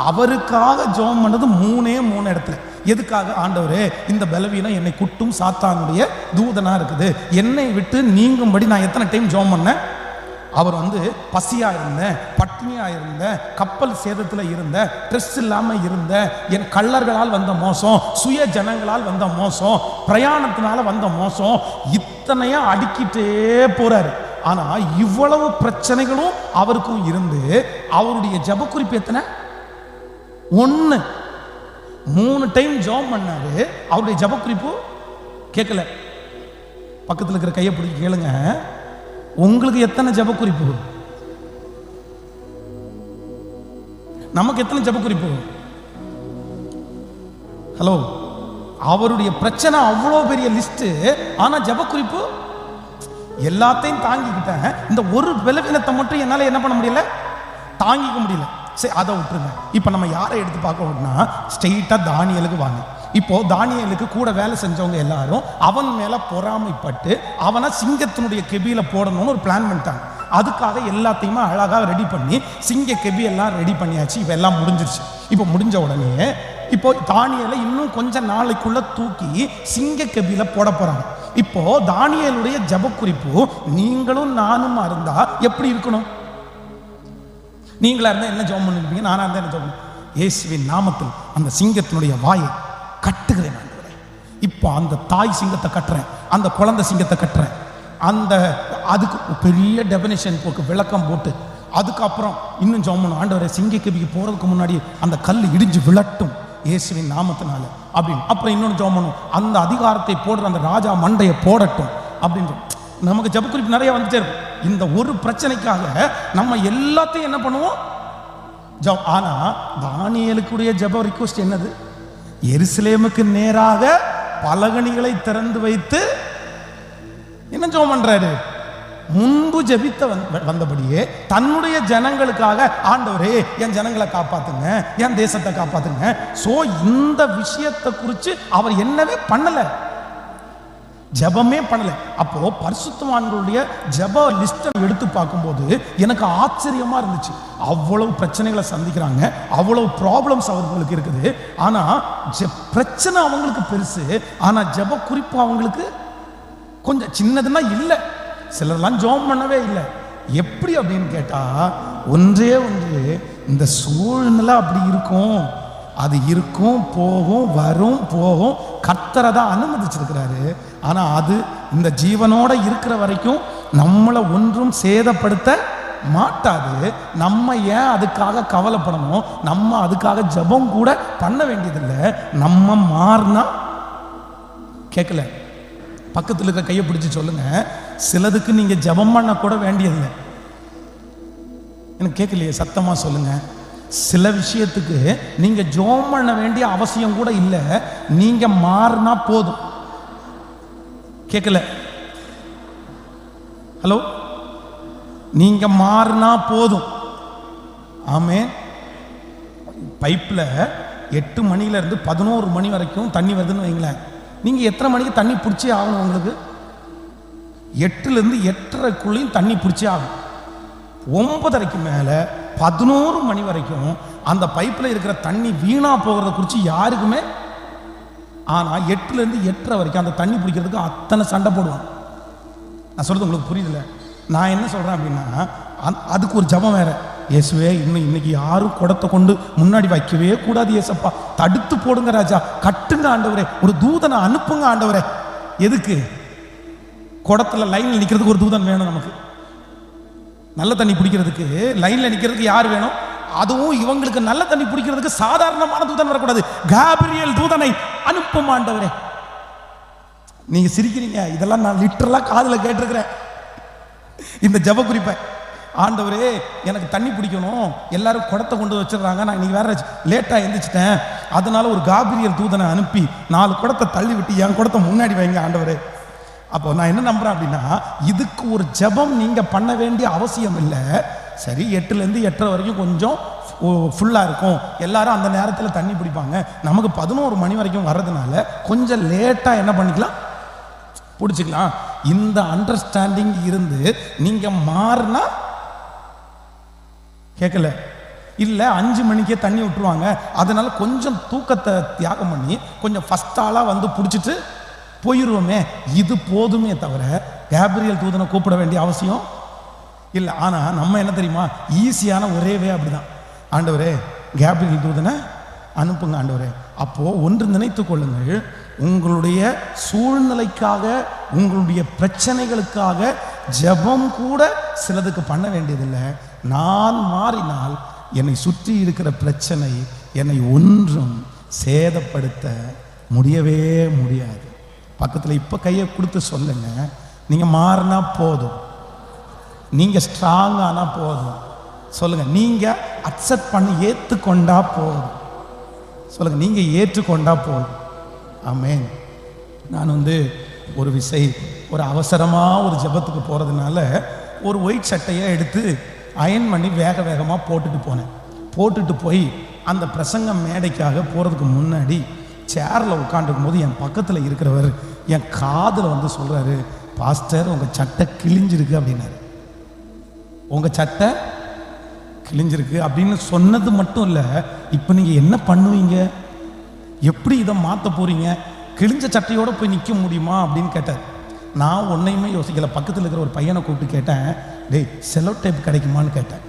அவருக்காக ஜெபம் பண்ணது 3 இடத்துல. எதுக்காக? ஆண்டவரே, இந்த பலவீனம் என்னை குட்டும் சாத்தானுடைய தூதனா இருக்குது, என்னை விட்டு நீங்கும்படி நான் எத்தனை டைம் ஜெபம் பண்ணேன். அவர் வந்து பசியா இருந்தேன், பட்டினியா இருந்தேன், கப்பல் சேதத்தில் இருந்த, ட்ரெஸ் இல்லாம இருந்த, என் கள்ளர்களால் வந்த மோசம், சுய ஜனங்களால் வந்த மோசம், பிரயாணத்தினால வந்த மோசம், இத்தனையா அடுக்கிட்டே போறாரு. ஆனா இவ்வளவு பிரச்சனைகளும் அவருக்கும் இருந்து அவருடைய ஜெப குறிப்பு எத்தனை? 1. 3 டைம் ஜெபம் பண்ணாரு. அவருடைய ஜெப குறிப்பு கேட்கல. பக்கத்தில் இருக்கிற கையை பிடிச்சி கேளுங்க, உங்களுக்கு எத்தனை ஜெப குறிப்பு? நமக்கு எத்தனை ஜெப குறிப்பு? ஹலோ, அவருடைய பிரச்சனை அவ்வளோ பெரிய லிஸ்ட். ஆனா ஜெப குறிப்பு எல்லாத்தையும் தாங்கிக்கிட்டேன். இந்த ஒரு பலவீனத்தை மட்டும் என்னால என்ன பண்ண முடியல, தாங்கிக்க முடியல. சரி, அதை விட்டுருங்க. இப்போ நம்ம யாரை எடுத்து பார்க்கணும்னா ஸ்ட்ரெயிட்டா தானியேலுக்கு வாங்க. இப்போ தானியேலுக்கு கூட வேலை செஞ்சவங்க எல்லாரும் அவன் மேல பொறாமைப்பட்டு அவனை சிங்கத்தினுடைய கெபியில போடணும்னு ஒரு பிளான் பண்ணிட்டாங்க. அதுக்காக எல்லாத்தையுமே அழகாக ரெடி பண்ணி சிங்க கெபி எல்லாம் ரெடி பண்ணியாச்சு. இவெல்லாம் முடிஞ்சிருச்சு. இப்போ முடிஞ்ச உடனே இப்போ தானியேலை இன்னும் கொஞ்ச நாளைக்குள்ள தூக்கி சிங்க கெபியில போட போறாங்க. இப்போ தானியேலுடைய ஜெப குறிப்பு, நீங்களும் நானும் இருந்தா எப்படி இருக்கணும்? நீங்களா இருந்தா என்ன ஜெபம் பண்ணிருப்பீங்க? நானா இருந்தா என்ன ஜெபம்? இயேசுவின் நாமத்தில் அந்த சிங்கத்தினுடைய வாயை கட்டுகிறேன். இப்போ அந்த தாய் சிங்கத்தை கட்டுறேன், அந்த குழந்தை சிங்கத்தை கட்டுறேன். அந்த அதுக்கு பெரிய டெபினிஷன் போட்டு விளக்கம் போட்டு அதுக்கப்புறம் இன்னும் ஜெபம் பண்ணணும். ஆண்டவரே, சிங்க கெபிக்கு போறதுக்கு முன்னாடி அந்த கல் இடிஞ்சு விழட்டும் இயேசுவின் நாமத்தினால அப்படின்னு. அப்புறம் இன்னொன்று ஜெபம் பண்ணணும், அந்த அதிகாரத்தை போடுற அந்த ராஜா மண்டையை போடட்டும் அப்படின்னு. நமக்கு ஜெப குறிப்பு நிறைய வந்துட்டே இருக்கும். இந்த ஒரு பிரச்சனைக்காக நம்ம எல்லாத்தையும் என்ன பண்ணுவோம், ஆனா தானியேலுக்குடைய ஜெப ரிக்வெஸ்ட் என்னது? எருசலேமுக்கு நேராக பலகணிகளை திறந்து வைத்து என்ன ஜெபம் பண்றாரு? முன்பு ஜெபித்த வந்தபடியே தன்னுடைய ஜனங்களுக்காக ஆண்டவரே என் ஜனங்களை காப்பாத்துங்க, என் தேசத்தை காப்பாத்துங்க. சோ இந்த விஷயத்தை குறித்து அவர் என்னவே பண்ணல, ஜெபமே பண்ணல. அப்போ பரிசுத்தவான்களுடைய ஜெப லிஸ்ட்டை எடுத்து பார்க்கும்போது எனக்கு ஆச்சரியமா இருந்துச்சு. அவ்வளவு பிரச்சனைகளை சந்திக்கிறாங்க, அவ்வளவு ப்ராப்ளம்ஸ் அவங்களுக்கு இருக்குது. ஆனா பிரச்சனை அவங்களுக்கு பெருசு, ஆனா ஜெப குறிப்பு அவங்களுக்கு கொஞ்சம் சின்னதுன்னா இல்லை. சிலர்லாம் ஜெபம் பண்ணவே இல்லை. எப்படி அப்படின்னு கேட்டா, ஒன்றே ஒன்று, இந்த சூழ்நிலை அப்படி இருக்கும், அது இருக்கும், போகும், வரும், போகும். கர்த்தரை தான் அனுமதிச்சிருக்கிறாரு. ஆனா அது இந்த ஜீவனோட இருக்கிற வரைக்கும் நம்மளை ஒன்றும் சேதப்படுத்த மாட்டாது. நம்ம ஏன் அதுக்காக கவலைப்படணும்? நம்ம அதுக்காக ஜெபம் கூட பண்ண வேண்டியதில்லை. நம்ம மாறினா, கேட்கல, பக்கத்தில் இருக்க கையை பிடிச்சி சொல்லுங்க, சிலதுக்கு நீங்க ஜெபம் பண்ண கூட வேண்டியதில்லை. எனக்கு கேட்கலையே, சத்தமா சொல்லுங்க. சில விஷயத்துக்கு நீங்க ஜெபம் பண்ண வேண்டிய அவசியம் கூட இல்லை, நீங்க மாறினா போதும். கேட்கல? ஹலோ, நீங்க மாறினா போதும். ஆமே. பைப்ல 8 மணில இருந்து 11 மணி வரைக்கும் தண்ணி வருதுன்னு வைங்களேன். நீங்க எத்தனை மணிக்கு தண்ணி பிடிச்சே ஆகணும்? உங்களுக்கு 8ல இருந்து 8:30க்குள்ளேயும் தண்ணி பிடிச்சே ஆகும். 9:30க்கு மேல 11 மணி வரைக்கும் அந்த பைப்பில் இருக்கிற தண்ணி வீணா போகிறத குறித்து யாருக்குமே. ஆனால் 8ல இருந்து 8:30 வரைக்கும் அந்த தண்ணி பிடிக்கிறதுக்கு அத்தனை சண்டை போடுவான். நான் சொல்றது உங்களுக்கு புரியுதுல்ல? நான் என்ன சொல்றேன் அப்படின்னா, அதுக்கு ஒரு ஜபம் வேற. இயேசுவே, இன்னைக்கு யாரும் குடத்தை கொண்டு முன்னாடி வைக்கவே கூடாது இயேசப்பா, தடுத்து போடுங்க ராஜா, கட்டுங்க ஆண்டவரே, ஒரு தூதனை அனுப்புங்க ஆண்டவரே. எதுக்கு? குடத்துல லைன்ல நிக்கிறதுக்கு ஒரு தூதன் வேணும். நமக்கு நல்ல தண்ணி பிடிக்கிறதுக்கு லைன்ல நிக்கிறதுக்கு யார் வேணும்? அதுவும் இவங்களுக்கு நல்ல தண்ணி பிடிக்கிறதுக்கு சாதாரணமான தூதன் வரக்கூடாது, காபிரியல் தூதனை அனுப்பும் ஆண்டவரே. நீங்க சிரிக்கிறீங்க, இதெல்லாம் நான் லிட்டரலா காதுல கேட்டிருக்கிறேன். இந்த ஜப குறிப்பை, ஆண்டவரே எனக்கு தண்ணி பிடிக்கணும், எல்லாரும் குடத்தை கொண்டு வச்சிடறாங்க, நான் இன்னைக்கு வேற லேட்டா எந்திரிச்சிட்டேன், அதனால ஒரு காபிரியல் தூதனை அனுப்பி 4 குடத்தை தள்ளி விட்டு என் குடத்தை முன்னாடி வைங்க ஆண்டவரே. அப்போ நான் என்ன நம்புறேன் அப்படின்னா, இதுக்கு ஒரு ஜபம் நீங்க பண்ண வேண்டிய அவசியம் இல்லை. சரி, 8ல இருந்து 8:30 வரைக்கும் கொஞ்சம் ஃபுல்லா இருக்கும், எல்லாரும் அந்த நேரத்தில் தண்ணி பிடிப்பாங்க. நமக்கு 11 மணி வரைக்கும் வர்றதுனால கொஞ்சம் லேட்டா என்ன பண்ணிக்கலாம், பிடிச்சிக்கலாம். இந்த அண்டர்ஸ்டாண்டிங் இருந்து நீங்க மாறினா, கேட்கல, இல்லை 5 மணிக்கே தண்ணி விட்டுருவாங்க, அதனால கொஞ்சம் தூக்கத்தை தியாகம் பண்ணி கொஞ்சம் ஃபர்ஸ்ட் ஆளா வந்து பிடிச்சிட்டு போயிடுவோமே, இது போதுமே தவிர காபிரியல் தூதனை கூப்பிட வேண்டிய அவசியம் இல்லை. ஆனால் நம்ம என்ன தெரியுமா, ஈஸியான ஒரே வே அப்படிதான், ஆண்டவரே காபிரியல் தூதனை அனுப்புங்க ஆண்டவரே. அப்போ ஒன்று நினைத்து கொள்ளுங்கள், உங்களுடைய சூழ்நிலைக்காக, உங்களுடைய பிரச்சனைகளுக்காக ஜெபம் கூட சிலதுக்கு பண்ண வேண்டியதில்லை. நான் மாறினால் என்னை சுற்றி இருக்கிற பிரச்சனை என்னை ஒன்றும் சேதப்படுத்த முடியவே முடியாது. பக்கத்தில் இப்போ கையை கொடுத்து சொல்லுங்க, நீங்க மாறினா போதும், நீங்க ஸ்ட்ராங் ஆனா போதும். சொல்லுங்க, நீங்க அக்செப்ட் பண்ணி ஏற்றுக்கொண்டா போதும். சொல்லுங்க, நீங்க ஏற்றுக்கொண்டா போதும். ஆமென். நான் ஒரு விசை ஒரு அவசரமா ஒரு ஜெபத்துக்கு போறதுனால ஒரு ஒயிட் சட்டையை எடுத்து அயன் பண்ணி வேக வேகமாக போட்டுட்டு போனேன். போட்டுட்டு போய் அந்த பிரசங்க மேடைக்காக போகிறதுக்கு முன்னாடி சேரில் உட்காந்துருக்கும் போது என் பக்கத்தில் இருக்கிறவர் என் காதில் சொல்கிறாரு, பாஸ்டர் உங்கள் சட்டை கிழிஞ்சிருக்கு அப்படின்னாரு. உங்கள் சட்டை கிழிஞ்சிருக்கு அப்படின்னு சொன்னது மட்டும் இல்லை, இப்போ நீங்கள் என்ன பண்ணுவீங்க, எப்படி இதை மாற்ற போகிறீங்க, கிழிஞ்ச சட்டையோடு போய் நிற்க முடியுமா அப்படின்னு கேட்டார். நான் ஒன்றையுமே யோசிக்கலை. பக்கத்தில் இருக்கிற ஒரு பையனை கூப்பிட்டு கேட்டேன், டேய் செலோ டேப் கிடைக்குமான்னு கேட்டேன்.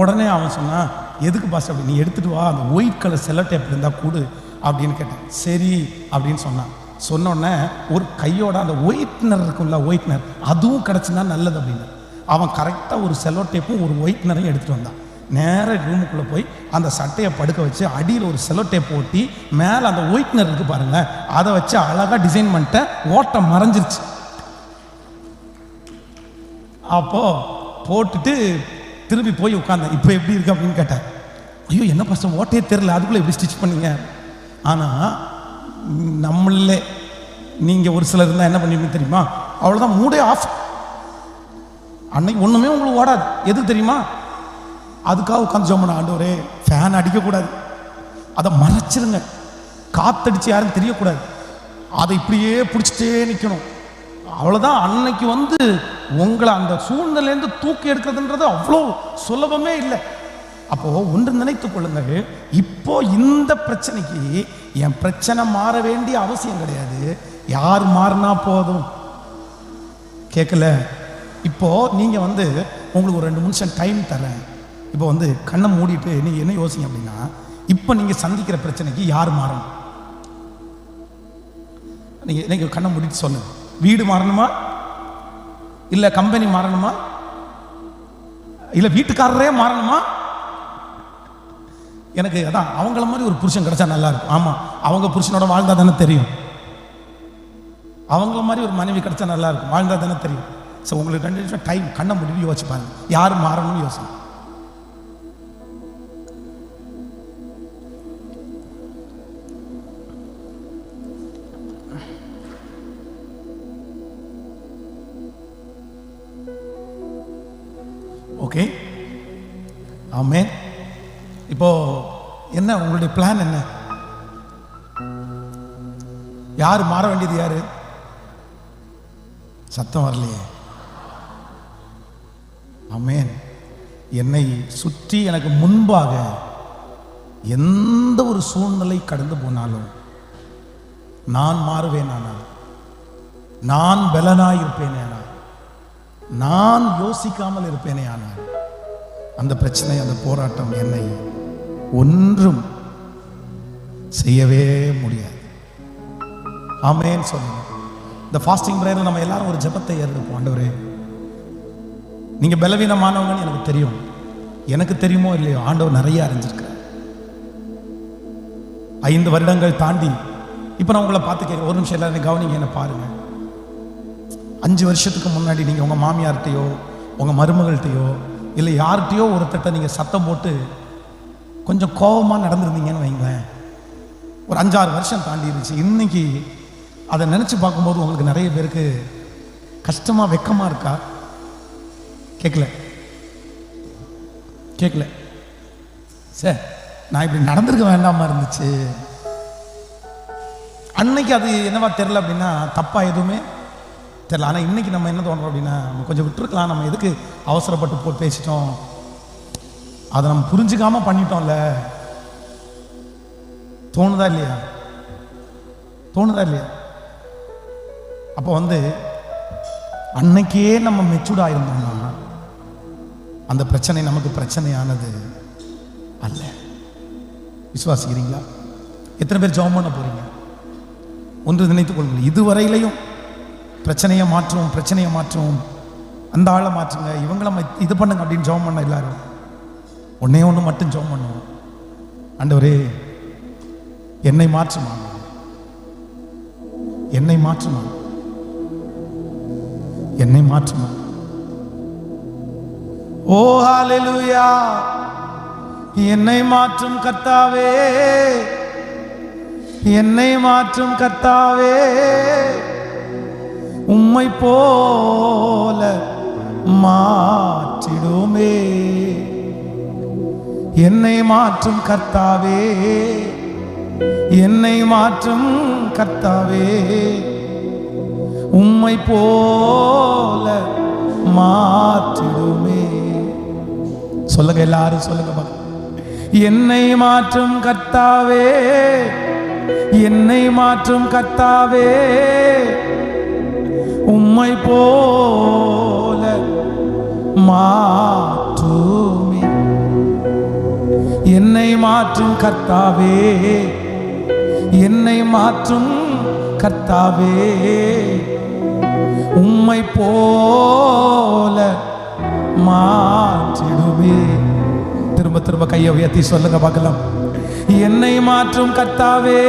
உடனே அவன் சொன்னான், எதுக்கு பாஸ் அப்படி, நீ எடுத்துகிட்டு வா, அந்த ஒயிட் கலர் செலோ டேப் இருந்தால் கூடு அப்படின்னு கேட்டேன். சரி அப்படின்னு சொன்னான். சொன்னோடனே ஒரு கையோட அந்த ஒயிட்னர் இருக்கும்ல, ஒயிட்னர் அதுவும் கிடச்சுன்னா நல்லது அப்படின்னு அவன் கரெக்டாக ஒரு செலோ டேப்பும் ஒரு ஒயிட்னரையும் எடுத்துகிட்டு வந்தான். நேராக ரூமுக்குள்ளே போய் அந்த சட்டையை படுக்க வச்சு அடியில் ஒரு செலோ டேப் ஓட்டி மேலே அந்த ஒயிட்னர் இருக்குது பாருங்கள், அதை வச்சு அழகாக டிசைன் பண்ணிட்டேன். ஓட்டை மறைஞ்சிருச்சு. அப்போது போட்டுட்டு திரும்பி போய் உட்காந்தேன். இப்போ எப்படி இருக்கு அப்படின்னு கேட்டேன். ஐயோ என்ன பாஸ்டர் ஓட்டையே தெரில, அதுக்குள்ளே எப்படி ஸ்டிச் பண்ணீங்க? ஆனால் நம்மளே நீங்கள் ஒரு சிலர் இருந்தால் என்ன பண்ணுவீங்க தெரியுமா, அவ்வளோதான், மூடே ஆஃப். அன்னைக்கு ஒண்ணுமே உங்களுக்கு ஓடாது. எதுக்கு தெரியுமா? அதுக்காக உட்காந்து ஜெபம் பண்ண, ஆண்டவரே ஃபேன் அடிக்கக்கூடாது, அதை மறைச்சிருங்க, காத்தடிச்சு யாரும் தெரியக்கூடாது, அதை இப்படியே பிடிச்சிட்டே நிற்கணும், அவ்வளோதான். அன்னைக்கு உங்களை அந்த சூழ்நிலையிலேருந்து தூக்கி எடுக்கிறதுன்றது அவ்வளோ சுலபமே இல்லை. அப்போ ஒன்று நினைத்துக் கொள்ளுங்கள், இப்போ இந்த பிரச்சனைக்கு என் பிரச்சனை மாற வேண்டிய அவசியம் கிடையாது, யார் மாறினா போதும். கேட்கல? இப்போ நீங்க உங்களுக்கு ஒரு 2 நிமிஷம் டைம் தரேன். இப்போ கண்ணை மூடிட்டு நீங்க என்ன யோசிங்க அப்படின்னா, இப்போ நீங்க சந்திக்கிற பிரச்சனைக்கு யார் மாறணும்? நீங்க கண்ணை மூடிட்டு சொல்லுங்க. வீடு மாறணுமா, இல்ல கம்பெனி மாறணுமா, இல்ல வீட்டுக்காரரே மாறணுமா? எனக்கு அதான் அவங்கள மாதிரி ஒரு புருஷன் கிடைச்சா நல்லா இருக்கும். ஆமா, அவங்க புருஷனோட வாழ்ந்தா தானே தெரியும். அவங்கள மாதிரி ஒரு மனைவி கிடைச்சா நல்லா இருக்கும், வாழ்ந்தா தானே தெரியும். ஸோ உங்களுக்கு 2 நிமிஷம் டைம், கண்ணை முடிவு யோசிச்சு பாருங்க, யார் மாறணும்னு யோசிங்க. ஓகே, ஆமென். இப்போ என்ன உங்களுடைய பிளான் என்ன? யார் மாற வேண்டியது? யாரு? சத்தம் வரலையே. ஆமென். என்னை சுற்றி எனக்கு முன்பாக எந்த ஒரு சூழ்நிலை கடந்து போனாலும் நான் மாறுவேன், ஆனால் நான் பலனாயிருப்பேனே, ஆனால் நான் யோசிக்காமல் இருப்பேனே, ஆனால் அந்த பிரச்சனை, அந்த போராட்டம் என்னை ஒன்றும் செய்யவே முடியாது. ஆமென் சொல்லுங்க. இந்த ஃபாஸ்டிங் பிரேயரில் நம்ம எல்லாரும் ஒரு ஜெபத்தை ஏறெடுப்போம். ஆண்டவரே, நீங்க பலவீனமானவங்கன்னு எனக்கு தெரியும், எனக்கு தெரியுமோ இல்லையோ, ஆண்டவர் நிறைய அறிஞ்சிருக்கிறார். 5 வருடங்கள் தாண்டி இப்போ நான் உங்களை பார்த்து கேட்குறேன், ஒரு நிமிஷம் எல்லாரும் கவனிங்க, என்ன பாருங்க. 5 வருஷத்துக்கு முன்னாடி நீங்க உங்க மாமியார்கிட்டையோ உங்க மருமகள்கிட்டையோ இல்லை யார்கிட்டையோ ஒருத்தட்ட நீங்க சத்தம் போட்டு கொஞ்சம் கோபமாக நடந்திருந்தீங்கன்னு வைங்களேன், ஒரு 5-6 வருஷம் தாண்டி இருந்துச்சு. இன்னைக்கு அதை நினச்சி பார்க்கும்போது உங்களுக்கு நிறைய பேருக்கு கஷ்டமா, வெக்கமா இருக்கா? கேட்கல கேட்கல சார், நான் இப்படி நடந்திருக்க வேண்டாமா இருந்துச்சு. அன்னைக்கு அது என்னவா தெரில அப்படின்னா, தப்பா எதுவுமே தெரியல. ஆனால் இன்னைக்கு நம்ம என்ன தோணுறோம் அப்படின்னா, நம்ம கொஞ்சம் விட்டுருக்கலாம், நம்ம எதுக்கு அவசரப்பட்டு பேசிட்டோம், அதை நம்ம புரிஞ்சுக்காம பண்ணிட்டோம்ல. தோணுதா இல்லையா? தோணுதா இல்லையா? அப்போ அன்னைக்கே நம்ம மெச்சூர்டா இருந்தோம்னா அந்த பிரச்சனை நமக்கு பிரச்சனையானது அல்ல. விசுவாசிக்கிறீங்களா? எத்தனை பேர் ஜெபம் பண்ண போறீங்க? ஒன்று நினைத்துக் கொள்ளுங்கள், இதுவரையிலையும் பிரச்சனையை மாற்றுவோம், பிரச்சனையை மாற்றுவோம், அந்த ஆளை மாற்றுங்க, இவங்களை இது பண்ணுங்க அப்படின்னு ஜெபம் பண்ண எல்லாரும் ஒன்னே ஒன்று மட்டும் ஜெபம் பண்ணுவோம். ஆண்டவரே, என்னை மாற்றுமா, என்னை மாற்றுமா, என்னை மாற்றுமா. ஓ ஹல்லேலூயா. என்னை மாற்றும் கர்த்தாவே, என்னை மாற்றும் கர்த்தாவே, உம்மை போல மாற்றிடுமே. என்னை மாற்றும் கர்த்தாவே, என்னை மாற்றும் கர்த்தாவே, உம்மை போல மாற்றிடுமே. சொல்லுங்க, எல்லாரும் சொல்லுங்க. என்னை மாற்றும் கர்த்தாவே, என்னை மாற்றும் கர்த்தாவே, உம்மை போல மாற்றுமே. என்னை மாற்றும் கர்த்தாவே, என்னை மாற்றும் கர்த்தாவே, உம்மை போல மாற்றிடுமே. திரும்ப திரும்ப கையை உயர்த்தி சொல்லுங்க பார்க்கலாம். என்னை மாற்றும் கர்த்தாவே,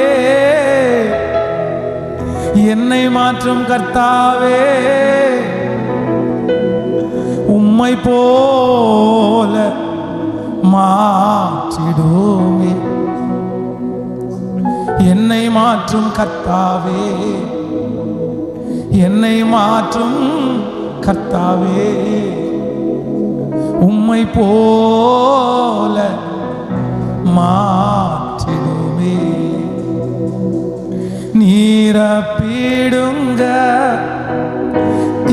என்னை மாற்றும் கர்த்தாவே, உம்மை போல மாற்றிடுமே. என்னை மாற்றும் கர்த்தாவே, என்னை மாற்றும் கர்த்தாவே, உம்மை போல மாற்றிடுமே. நீரப்பிடுங்க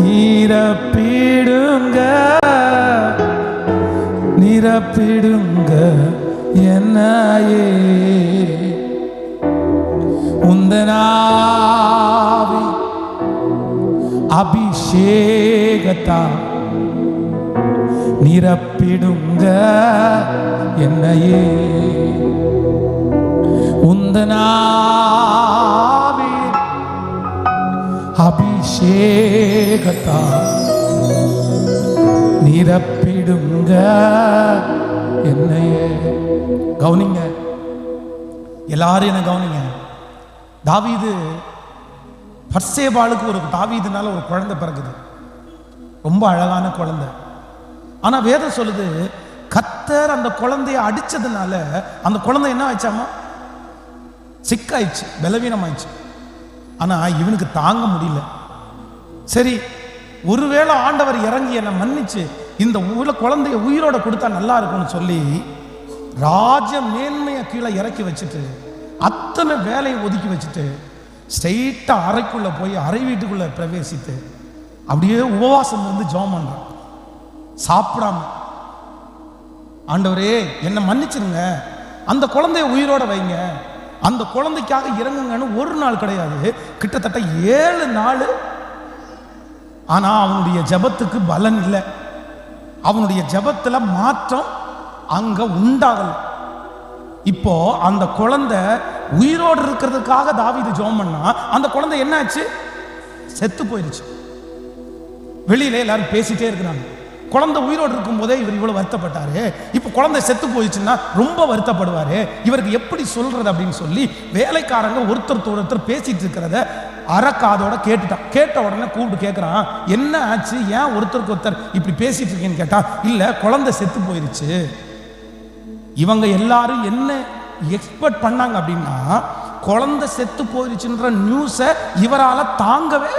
நீரப்பிடுங்க நிரப்பிடுங்க என்னையே. உந்தனாவி அபிஷேகத்தா நிரப்பிடுங்க என்னையே. உந்தனாவி அபிஷேகத்தா நிரப்பிடுங்க என்னையே. கவனிங்க, எல்லாரும் என்ன கவனிங்க. தாவீது பர்சேபாளுக்கு ஒரு தாவீதுனால ஒரு குழந்தை பிறகுது, ரொம்ப அழகான குழந்தை. ஆனா வேதம் சொல்லுது, கர்த்தர் அந்த குழந்தைய அடிச்சதுனால அந்த குழந்தை என்ன ஆயிடுச்சாமா, சிக்காயிடுச்சு, பலவீனமாயிடுச்சு. ஆனா இவனுக்கு தாங்க முடியல. சரி, ஒருவேளை ஆண்டவர் இறங்கி என்னை மன்னிச்சு இந்த குழந்தைய உயிரோட கொடுத்தா நல்லா இருக்கும்னு சொல்லி ராஜ மேன்மையை கீழே இறக்கி வச்சுட்டு அத்தனை வேலையை ஒதுக்கி வச்சுட்டு ஸ்ட்ரெயிட்டா அறைக்குள்ள போய் அறை வீட்டுக்குள்ள பிரவேசித்து அப்படியே உபவாசம் இருந்து ஜெபம் பண்றான், சாப்பிடாம. ஆண்டவரே என்னை மன்னிச்சிருங்க, அந்த குழந்தைய உயிரோட வைங்க, அந்த குழந்தைக்காக இறங்குங்கன்னு ஒரு நாள் கிடையாது, கிட்டத்தட்ட 7 நாள். ஆனா அவனுடைய ஜெபத்துக்கு பலன் இல்லை, அவனுடைய ஜெபத்துல மாற்றம் அங்க உண்டாகல. இப்போ அந்த குழந்தை உயிரோடு இருக்கிறதுக்காக தாவீது ஜெபம் பண்ணா, அந்த குழந்தை என்ன ஆச்சு, செத்து போயிருச்சு. வெளியில எல்லாரும் பேசிட்டே இருக்கிறாங்க, குழந்தை உயிரோடு இருக்கும் போதே இவர் இவ்வளவு வருத்தப்பட்டாரு, இப்ப குழந்தை செத்து போயிடுச்சுன்னா ரொம்ப வருத்தப்படுவாரு, இவருக்கு எப்படி சொல்றது அப்படின்னு சொல்லி வேலைக்காரங்க ஒருத்தர் பேசிட்டு இருக்கிறத அறக்காதோட கேட்டுட்டான். கேட்ட உடனே கூப்பிட்டு கேட்கிறான், என்ன ஆச்சு, ஏன் ஒருத்தருக்கு ஒருத்தர் இப்படி பேசிட்டு இருக்கேன்னு கேட்டா, இல்ல குழந்தை செத்து போயிருச்சு. இவங்க எல்லாரும் என்ன எக்ஸ்பெக்ட் பண்ணாங்க அப்படின்னா, குழந்தை செத்து போயிருச்சுன்ற நியூஸை இவரால தாங்கவே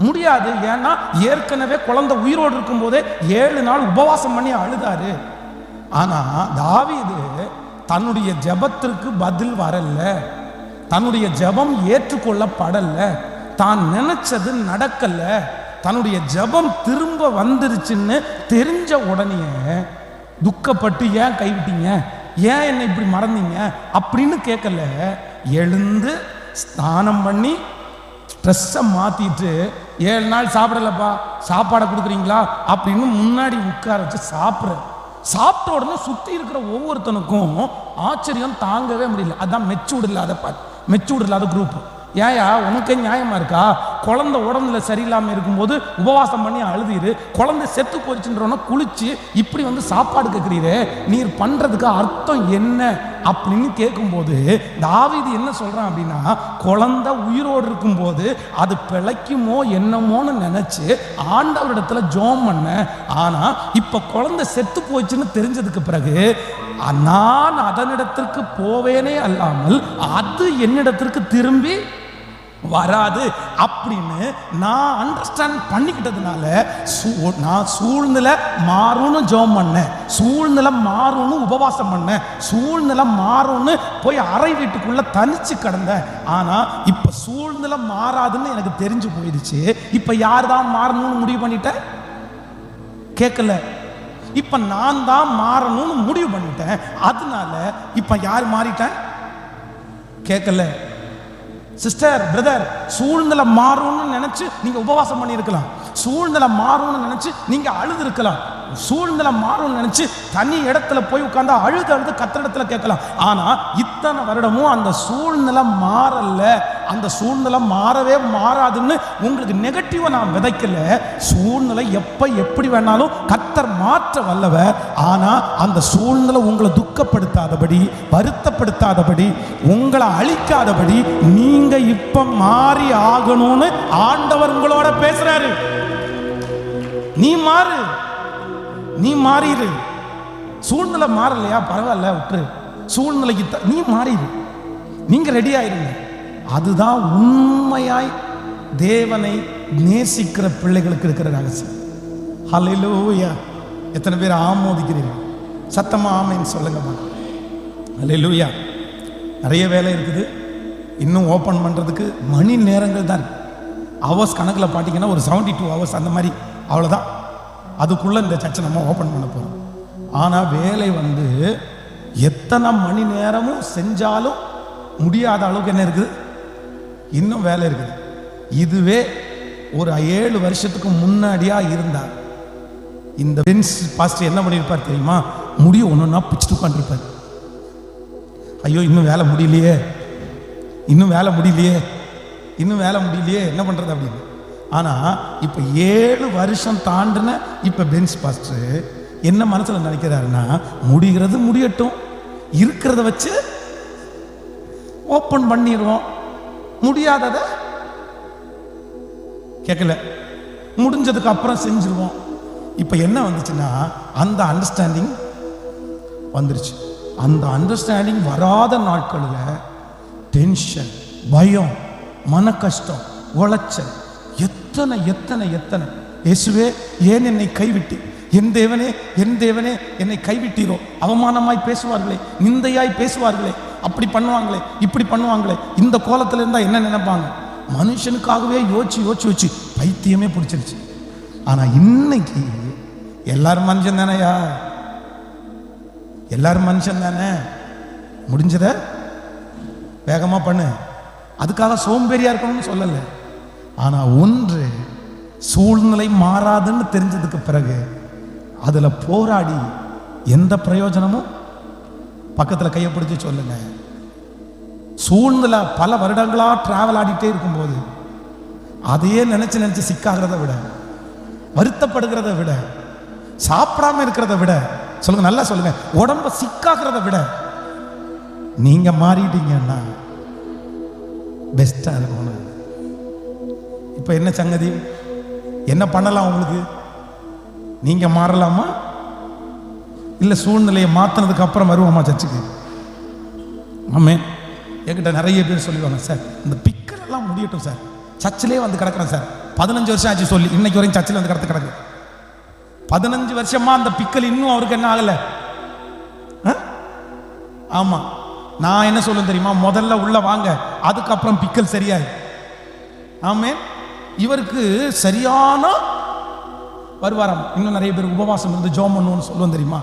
முடியாது. ஏன்னா ஏற்கனவே குழந்தை உயிரோடு இருக்கும் போதே 7 நாள் உபவாசம் பண்ணி அழுதாரு. ஆனா தாவீது தன்னுடைய ஜெபத்திற்கு பதில் வரல, தன்னுடைய ஜெபம் ஏற்றுக்கொள்ளப்படல, தான் நினைச்சது நடக்கல, தன்னுடைய ஜெபம் திரும்ப வந்துருச்சுன்னு தெரிஞ்ச உடனே துக்கப்பட்டு, ஏன் கைவிட்டீங்க, ஏன் என்னை இப்படி மறந்தீங்க அப்படின்னு கேட்கல. எழுந்து ஸ்நானம் பண்ணி ட்ரெஸ்ஸை மாத்திட்டு, 7 நாள் சாப்பிடலப்பா, சாப்பாடை கொடுக்குறீங்களா அப்படின்னு முன்னாடி உட்கார வச்சு சாப்பிட்ட உடனே சுற்றி இருக்கிற ஒவ்வொருத்தனுக்கும் ஆச்சரியம் தாங்கவே முடியல. அதான் மெச்சூர்டு இல்லாத குரூப். ஏயா உனக்கே நியாயமா இருக்கா, குழந்தை உடம்புல சரியில்லாமல் இருக்கும்போது உபவாசம் பண்ணி அழுதீரு, குழந்தை செத்து போயிடுச்சுன்றவன குளிச்சு இப்படி வந்து சாப்பாடு கேட்குறீரு, நீர் பண்றதுக்கு அர்த்தம் என்ன அப்படின்னு கேட்கும்போது தாவீது என்ன சொல்றான் அப்படின்னா, குழந்தை உயிரோடு இருக்கும்போது அது பிழைக்குமோ என்னமோன்னு நினைச்சு ஆண்டவரிடத்துல ஜெபம் பண்ண. ஆனா இப்ப குழந்தை செத்து போயிடுச்சுன்னு தெரிஞ்சதுக்கு பிறகு நான் அதனிடத்திற்கு போவேனே அல்லாமல் அது என்னிடத்திற்கு திரும்பி வராது அப்படின்னு நான் அண்டர்ஸ்டாண்ட் பண்ணிக்கிட்டதுனால நான் சூழ்நிலை மாறும்னு ஜெபம் பண்ணேன், சூழ்நிலை மாறும்னு உபவாசம் பண்ணேன், சூழ்நிலை மாறும்னு போய் அறை வீட்டுக்குள்ள தனிச்சு கிடந்தேன். ஆனா இப்ப சூழ்நிலை மாறாதுன்னு எனக்கு தெரிஞ்சு போயிடுச்சு. இப்ப யார் தான் மாறணும்னு முடிவு பண்ணிட்டேன், கேட்கல. இப்ப நான் தான் மாறணும்னு முடிவு பண்ணிட்டேன், அதனால இப்ப யார் மாறிட்டேன், கேட்கல. சிஸ்டர், பிரதர், சூழ்நிலை மாறும்னு நினைச்சு நீங்க உபவாசம் பண்ணி இருக்கலாம், சூழ்நிலை மாறும்னு நினைச்சு நீங்க அழுது இருக்கலாம், சூழ்நிலை மாறும்னு நினைச்சு தனி இடத்துல போய் உட்கார்ந்து அழுது கத்திரிடத்துல கேட்கலாம். ஆனா இத்தனை வருடமும் அந்த சூழ்நிலை மாறல, அந்த சூழ்நிலை மாறவே மாறாதுன்னு உங்களுக்கு நெகட்டிவா நான் விதைக்கல. சூழ்நிலை எப்ப எப்படி வேணாலும் கர்த்தர் மாற்ற வல்லவர். ஆனா அந்த சூழ்நிலை உங்களை துக்கப்படுத்தாதபடி, வருத்தப்படுத்தாதபடி, உங்களை அழிக்காதபடி நீங்க இப்ப மாறி ஆகணும்னு ஆண்டவர் உங்களோட பேசுறாரு. நீ மாறு, நீ மாறிடு. சூழ்நிலை மாறலையா, பரவாயில்ல, விட்டுரு. சூழ்நிலைக்கு நீ மாறிடு, நீங்க ரெடி ஆயிருங்க. அதுதான் உண்மையாய் தேவனை நேசிக்கிற பிள்ளைகளுக்கு இருக்கிற ரகசியம். ஹல்லேலூயா. எத்தனை பேர் ஆமோதிக்கிறீர்கள்? சத்தமா ஆமேன்னு சொல்லுங்கம்மா. அல்லேலூயா. நிறைய வேலை இருக்குது. இன்னும் ஓப்பன் பண்ணுறதுக்கு மணி நேரங்கள் தான். ஹவர்ஸ் கணக்கில் பார்த்தீங்கன்னா ஒரு 72 hours அந்த மாதிரி, அவ்வளோதான். அதுக்குள்ளே இந்த சர்ச்சை நம்ம ஓப்பன் பண்ண போகிறோம். ஆனால் வேலை வந்து எத்தனை மணி நேரமும் செஞ்சாலும் முடியாத அளவுக்கு என்ன இருக்குது? இன்னும் வேலை இருக்குது. இதுவே ஒரு 7 வருஷத்துக்கு முன்னாடியாக இருந்தார் இந்த பென்ஸ் பாஸ்டர் என்ன பண்ணியிருப்பார் தெரியுமா? முடிய ஒன்றுன்னா பிடிச்சிட்டு உட்காந்துருப்பார். ஐயோ இன்னும் வேலை முடியலையே, இன்னும் வேலை முடியலையே, இன்னும் வேலை முடியலையே, என்ன பண்ணுறது அப்படின்னு. ஆனால் இப்போ 7 வருஷம் தாண்டின இப்போ பென்ஸ் பாஸ்டர் என்ன மனசில் நினைக்கிறாருன்னா, முடிகிறது முடியட்டும், இருக்கிறத வச்சு ஓப்பன் பண்ணிடுவோம், முடியாததை கேட்கல, முடிஞ்சதுக்கு அப்புறம் செஞ்சிருவோம். இப்போ என்ன வந்துச்சுன்னா அந்த அண்டர்ஸ்டாண்டிங் வந்துருச்சு. அந்த அண்டர்ஸ்டாண்டிங் வராத நாட்களில் டென்ஷன், பயம், மன கஷ்டம், உளைச்சல், எத்தனை எத்தனை எத்தனை. இயேசுவே ஏன் என்னை கைவிட்டு, என் தேவனே என் தேவனே என்னை கைவிட்டீரோ, அவமானமாய் பேசுவார்களே, நிந்தையாய் பேசுவார்களே, அப்படி பண்ணுவாங்களே, இப்படி பண்ணுவாங்களே. இந்த கோலத்தில் இருந்தால் என்ன நினைப்பாங்க? மனுஷனுக்காகவே யோசிச்சு யோசிச்சு யோசிச்சு பைத்தியமே பிடிச்சிருச்சு. ஆனால் இன்னைக்கு எல்லாரும் மனுஷன் தானேயா, எல்லாரும் மனுஷன் தானே, முடிஞ்சத வேகமாக பண்ணு. அதுக்காக சோம்பேறியா இருக்கணும்னு சொல்லலை. ஆனால் ஒன்று, சூழ்நிலை மாறாதுன்னு தெரிஞ்சதுக்கு பிறகு அதில் போராடி எந்த பிரயோஜனமும், பக்கத்தில் கையை பிடிச்சி சொல்லுங்க, சூழ்நிலை பல வருடங்களாக டிராவல் ஆடிட்டே இருக்கும்போது அதையே நினைச்சு நினைச்சு சிக்காகிறத விட, வருத்தப்படுகிறத விட, சாப்பிடாம இருக்கிறத விட, சொல்லுங்க நல்லா சொல்லுங்க, உடம்ப சிக்காகிறத விட நீங்க மாறிட்டீங்கன்னா பெஸ்டா இருக்கணும். இப்ப என்ன சங்கதி, என்ன பண்ணலாம் உங்களுக்கு? நீங்க மாறலாமா, இல்ல சூழ்நிலையை மாத்தினதுக்கு அப்புறம் வருவோமா சர்ச்சுக்கு? ஆமே. என்கிட்ட நிறைய பேர் சொல்லுவாங்க, சார் இந்த பிக்கல் எல்லாம் முடியட்டும் சார், சர்ச்சிலே வந்து கிடக்குறேன் சார், 15 வருஷம் ஆச்சு சொல்லி இன்னைக்கு வரைக்கும் சர்ச்சில் வந்து கிடக்கு 15 வருஷமா அந்த பிக்கல் இன்னும் அவருக்கு என்ன ஆகல. ஆமா, நான் என்ன சொல்ல தெரியுமா, முதல்ல உள்ள வாங்க, அதுக்கப்புறம் பிக்கல் சரியாய். ஆமே. இவருக்கு சரியான வருவாராம். இன்னும் நிறைய பேர் உபவாசம் இருந்து ஜோம் பண்ணுவோன்னு சொல்லுவோம் தெரியுமா.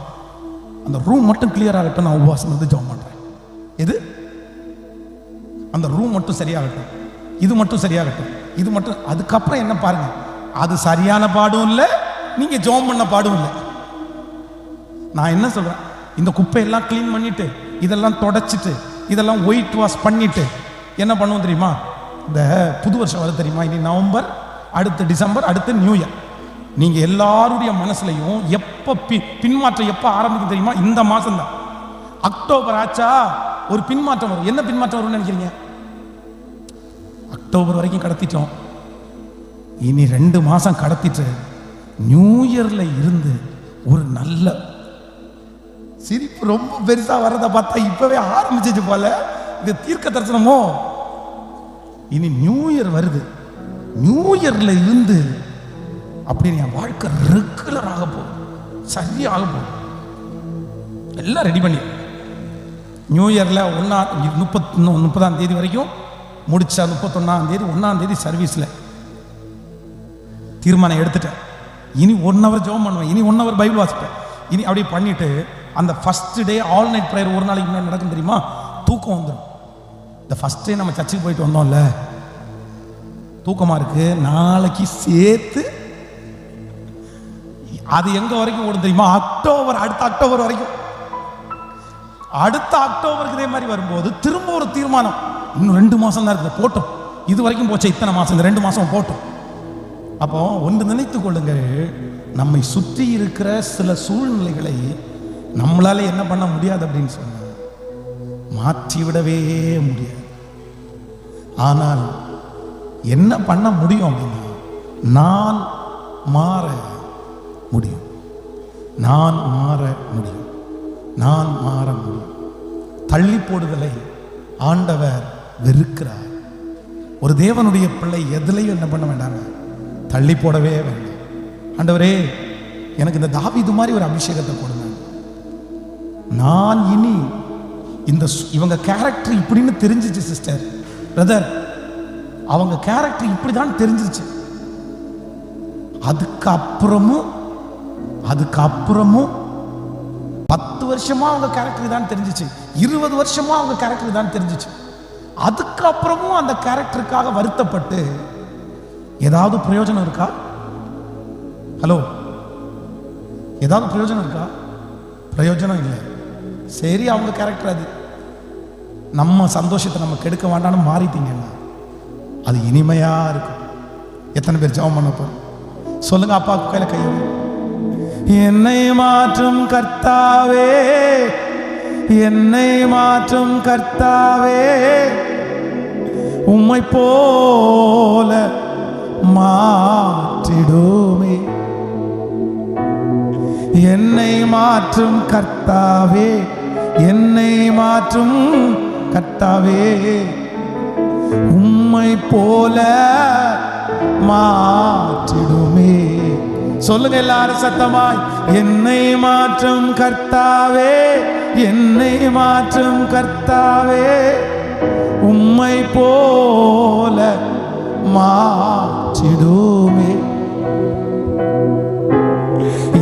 அந்த ரூம் மட்டும் கிளியர் ஆகட்டும், நான் உபவாசம் இருந்து ஜோம் பண்றேன். எது? அந்த ரூம் மட்டும் சரியாகட்டும், இது மட்டும் சரியாகட்டும், இது மட்டும். அதுக்கப்புறம் என்ன பாருங்க, அது சரியான பாடும் இல்லை, நீங்க ஜோம் பண்ண பாடும் இல்லை. நான் என்ன சொல்றேன், இந்த குப்பையெல்லாம் கிளீன் பண்ணிட்டு, இதெல்லாம் தொடச்சிட்டு, இதெல்லாம் ஒயிட் வாஷ் பண்ணிட்டு என்ன பண்ணுவோம் தெரியுமா? இந்த புது வருஷம் வருது தெரியுமா, இனி நவம்பர், அடுத்து டிசம்பர், அடுத்து நியூ இயர். நீங்க எல்லாருடைய மனசுலையும் எப்ப பின்மாற்றம் எப்ப ஆரம்பிக்கும் தெரியுமா? இந்த மாசம் தான். அக்டோபர் ஆச்சா ஒரு பின்மாற்றம் வரும். என்ன பின்மாற்றம் வரும்னு நினைக்கிறீங்க? அக்டோபர் வரைக்கும் கடத்திட்டோம், இனி 2 மாசம் கடத்திட்டு நியூ இயர்ல இருந்து ஒரு நல்ல சிரிப்பு ரொம்ப பெருசா வர்றதை பார்த்தா இப்பவே ஆரம்பிச்சிச்சு போல. இது தீர்க்க தரிசனமோ? இனி நியூ இயர் வருது, நியூ இயர்ல இருந்து அப்படின்னு என் வாழ்க்கை ரெகுலர் ஆக போகுது, சரியாக போகுது. எல்லாம் ரெடி பண்ணி நியூ இயர்ல 30ஆம் தேதி வரைக்கும் முடிச்சா, 31ஆம் தேதி 1ஆம் தேதி சர்வீஸ்ல தீர்மானம் எடுத்துட்டேன். இனி 1 hour ஜெபம் பண்ணுவேன், இனி 1 hour பைபிள் வாசிப்பேன். இனி அப்படி பண்ணிட்டு அந்த first day all night prayer ஒரு நாளைக்கு முன்னாடி நடக்கும் தெரியுமா? தூக்கம் வந்துடும். இந்த ஃபர்ஸ்ட் டே நம்ம சர்ச்சுக்கு போயிட்டு வந்தோம்ல, தூக்கமா இருக்கு, நாளைக்கு சேர்த்து அது எங்க வரைக்கும் ஓடும் தெரியுமா? அக்டோபர், அடுத்த அக்டோபர் வரைக்கும். அடுத்த அக்டோபருக்கு இதே மாதிரி வரும்போது திரும்ப ஒரு தீர்மானம், இன்னும் 2 மாசம் தான் இருக்குது, போட்டோம். இது வரைக்கும் போச்சு இத்தனை மாசம், இந்த 2 மாசம் போட்டோம். அப்போ ஒன்று நினைத்து கொள்ளுங்கள், நம்மை சுற்றி இருக்கிற சில சூழ்நிலைகளை நம்மளால என்ன பண்ண முடியாது அப்படின்னு சொன்ன மாற்றி விடவே முடியாது. ஆனால் என்ன பண்ண முடியும் அப்படின்னா, நான் மாற முடியும், நான் மாற முடியும், நான் மாற முடியும். தள்ளி போடுதலை ஆண்டவர் வெறுக்கிறார். ஒரு தேவனுடைய பிள்ளை எதுலையும் என்ன பண்ண வேண்டாங்க, தள்ளி போடவே வேண்டாம். ஆண்டவரே எனக்கு இந்த தாவீது மாதிரி ஒரு அபிஷேகத்தை கொடுங்க. நான் இனி இந்த இவங்க கேரக்டர் இப்படின்னு தெரிஞ்சிச்சு சிஸ்டர் பிரதர், அவங்க கேரக்டர் இப்படிதான் தெரிஞ்சிச்சு. அதுக்கப்புறமும் 10 வருஷமா அவங்க கேரக்டர் தான் தெரிஞ்சிச்சு, 20 வருஷமா அவங்க கேரக்டர் தான் தெரிஞ்சிச்சு. அதுக்கப்புறமும் அந்த கேரக்டருக்காக வருத்தப்பட்டு ஏதாவது பிரயோஜனம் இருக்கா? ஹலோ, ஏதாவது பிரயோஜனம் இருக்கா? பிரயோஜனம் இல்லை. சரி, அவங்க கேரக்டர் அது, நம்ம சந்தோஷத்தை நம்ம கெடுக்க வேண்டாம்னு மாறிட்டீங்கன்னா அது இனிமையா இருக்கும். எத்தனை பேர் ஜெபம் பண்ண போறோம் சொல்லுங்க? அப்பா கையில கையை, என்னை மாற்றும் கர்த்தாவே, என்னை மாற்றும் கர்த்தாவே, உம்மை போல மாற்றிடுமே. என்னை மாற்றும் கர்த்தாவே, என்னை மாற்றும் கர்த்தாவே, உம்மை போல மாற்றிடுமே. சொல்லுங்க எல்லாரும் சத்தமாய், என்னை மாற்றும் கர்த்தாவே, என்னை மாற்றும் கர்த்தாவே, உம்மை போல மாற்றிடுமே.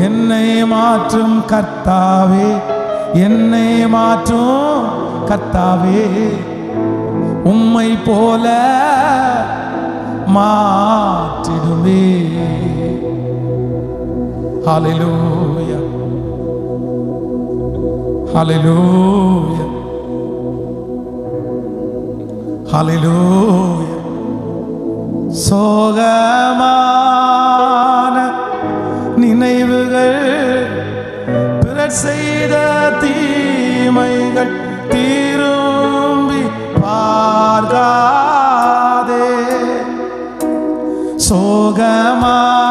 என்னை மாற்றும் கர்த்தாவே, என்னை மாற்றும் கர்த்தாவே, உம்மை போல மாற்றிடுமே. ஹல்லேலூயா, ஹல்லேலூயா, ஹல்லேலூயா. சோகமான நினைவுகள், பிறர் செய்த தீமைகள் திரும்பி பார்க்காதே. சோகமான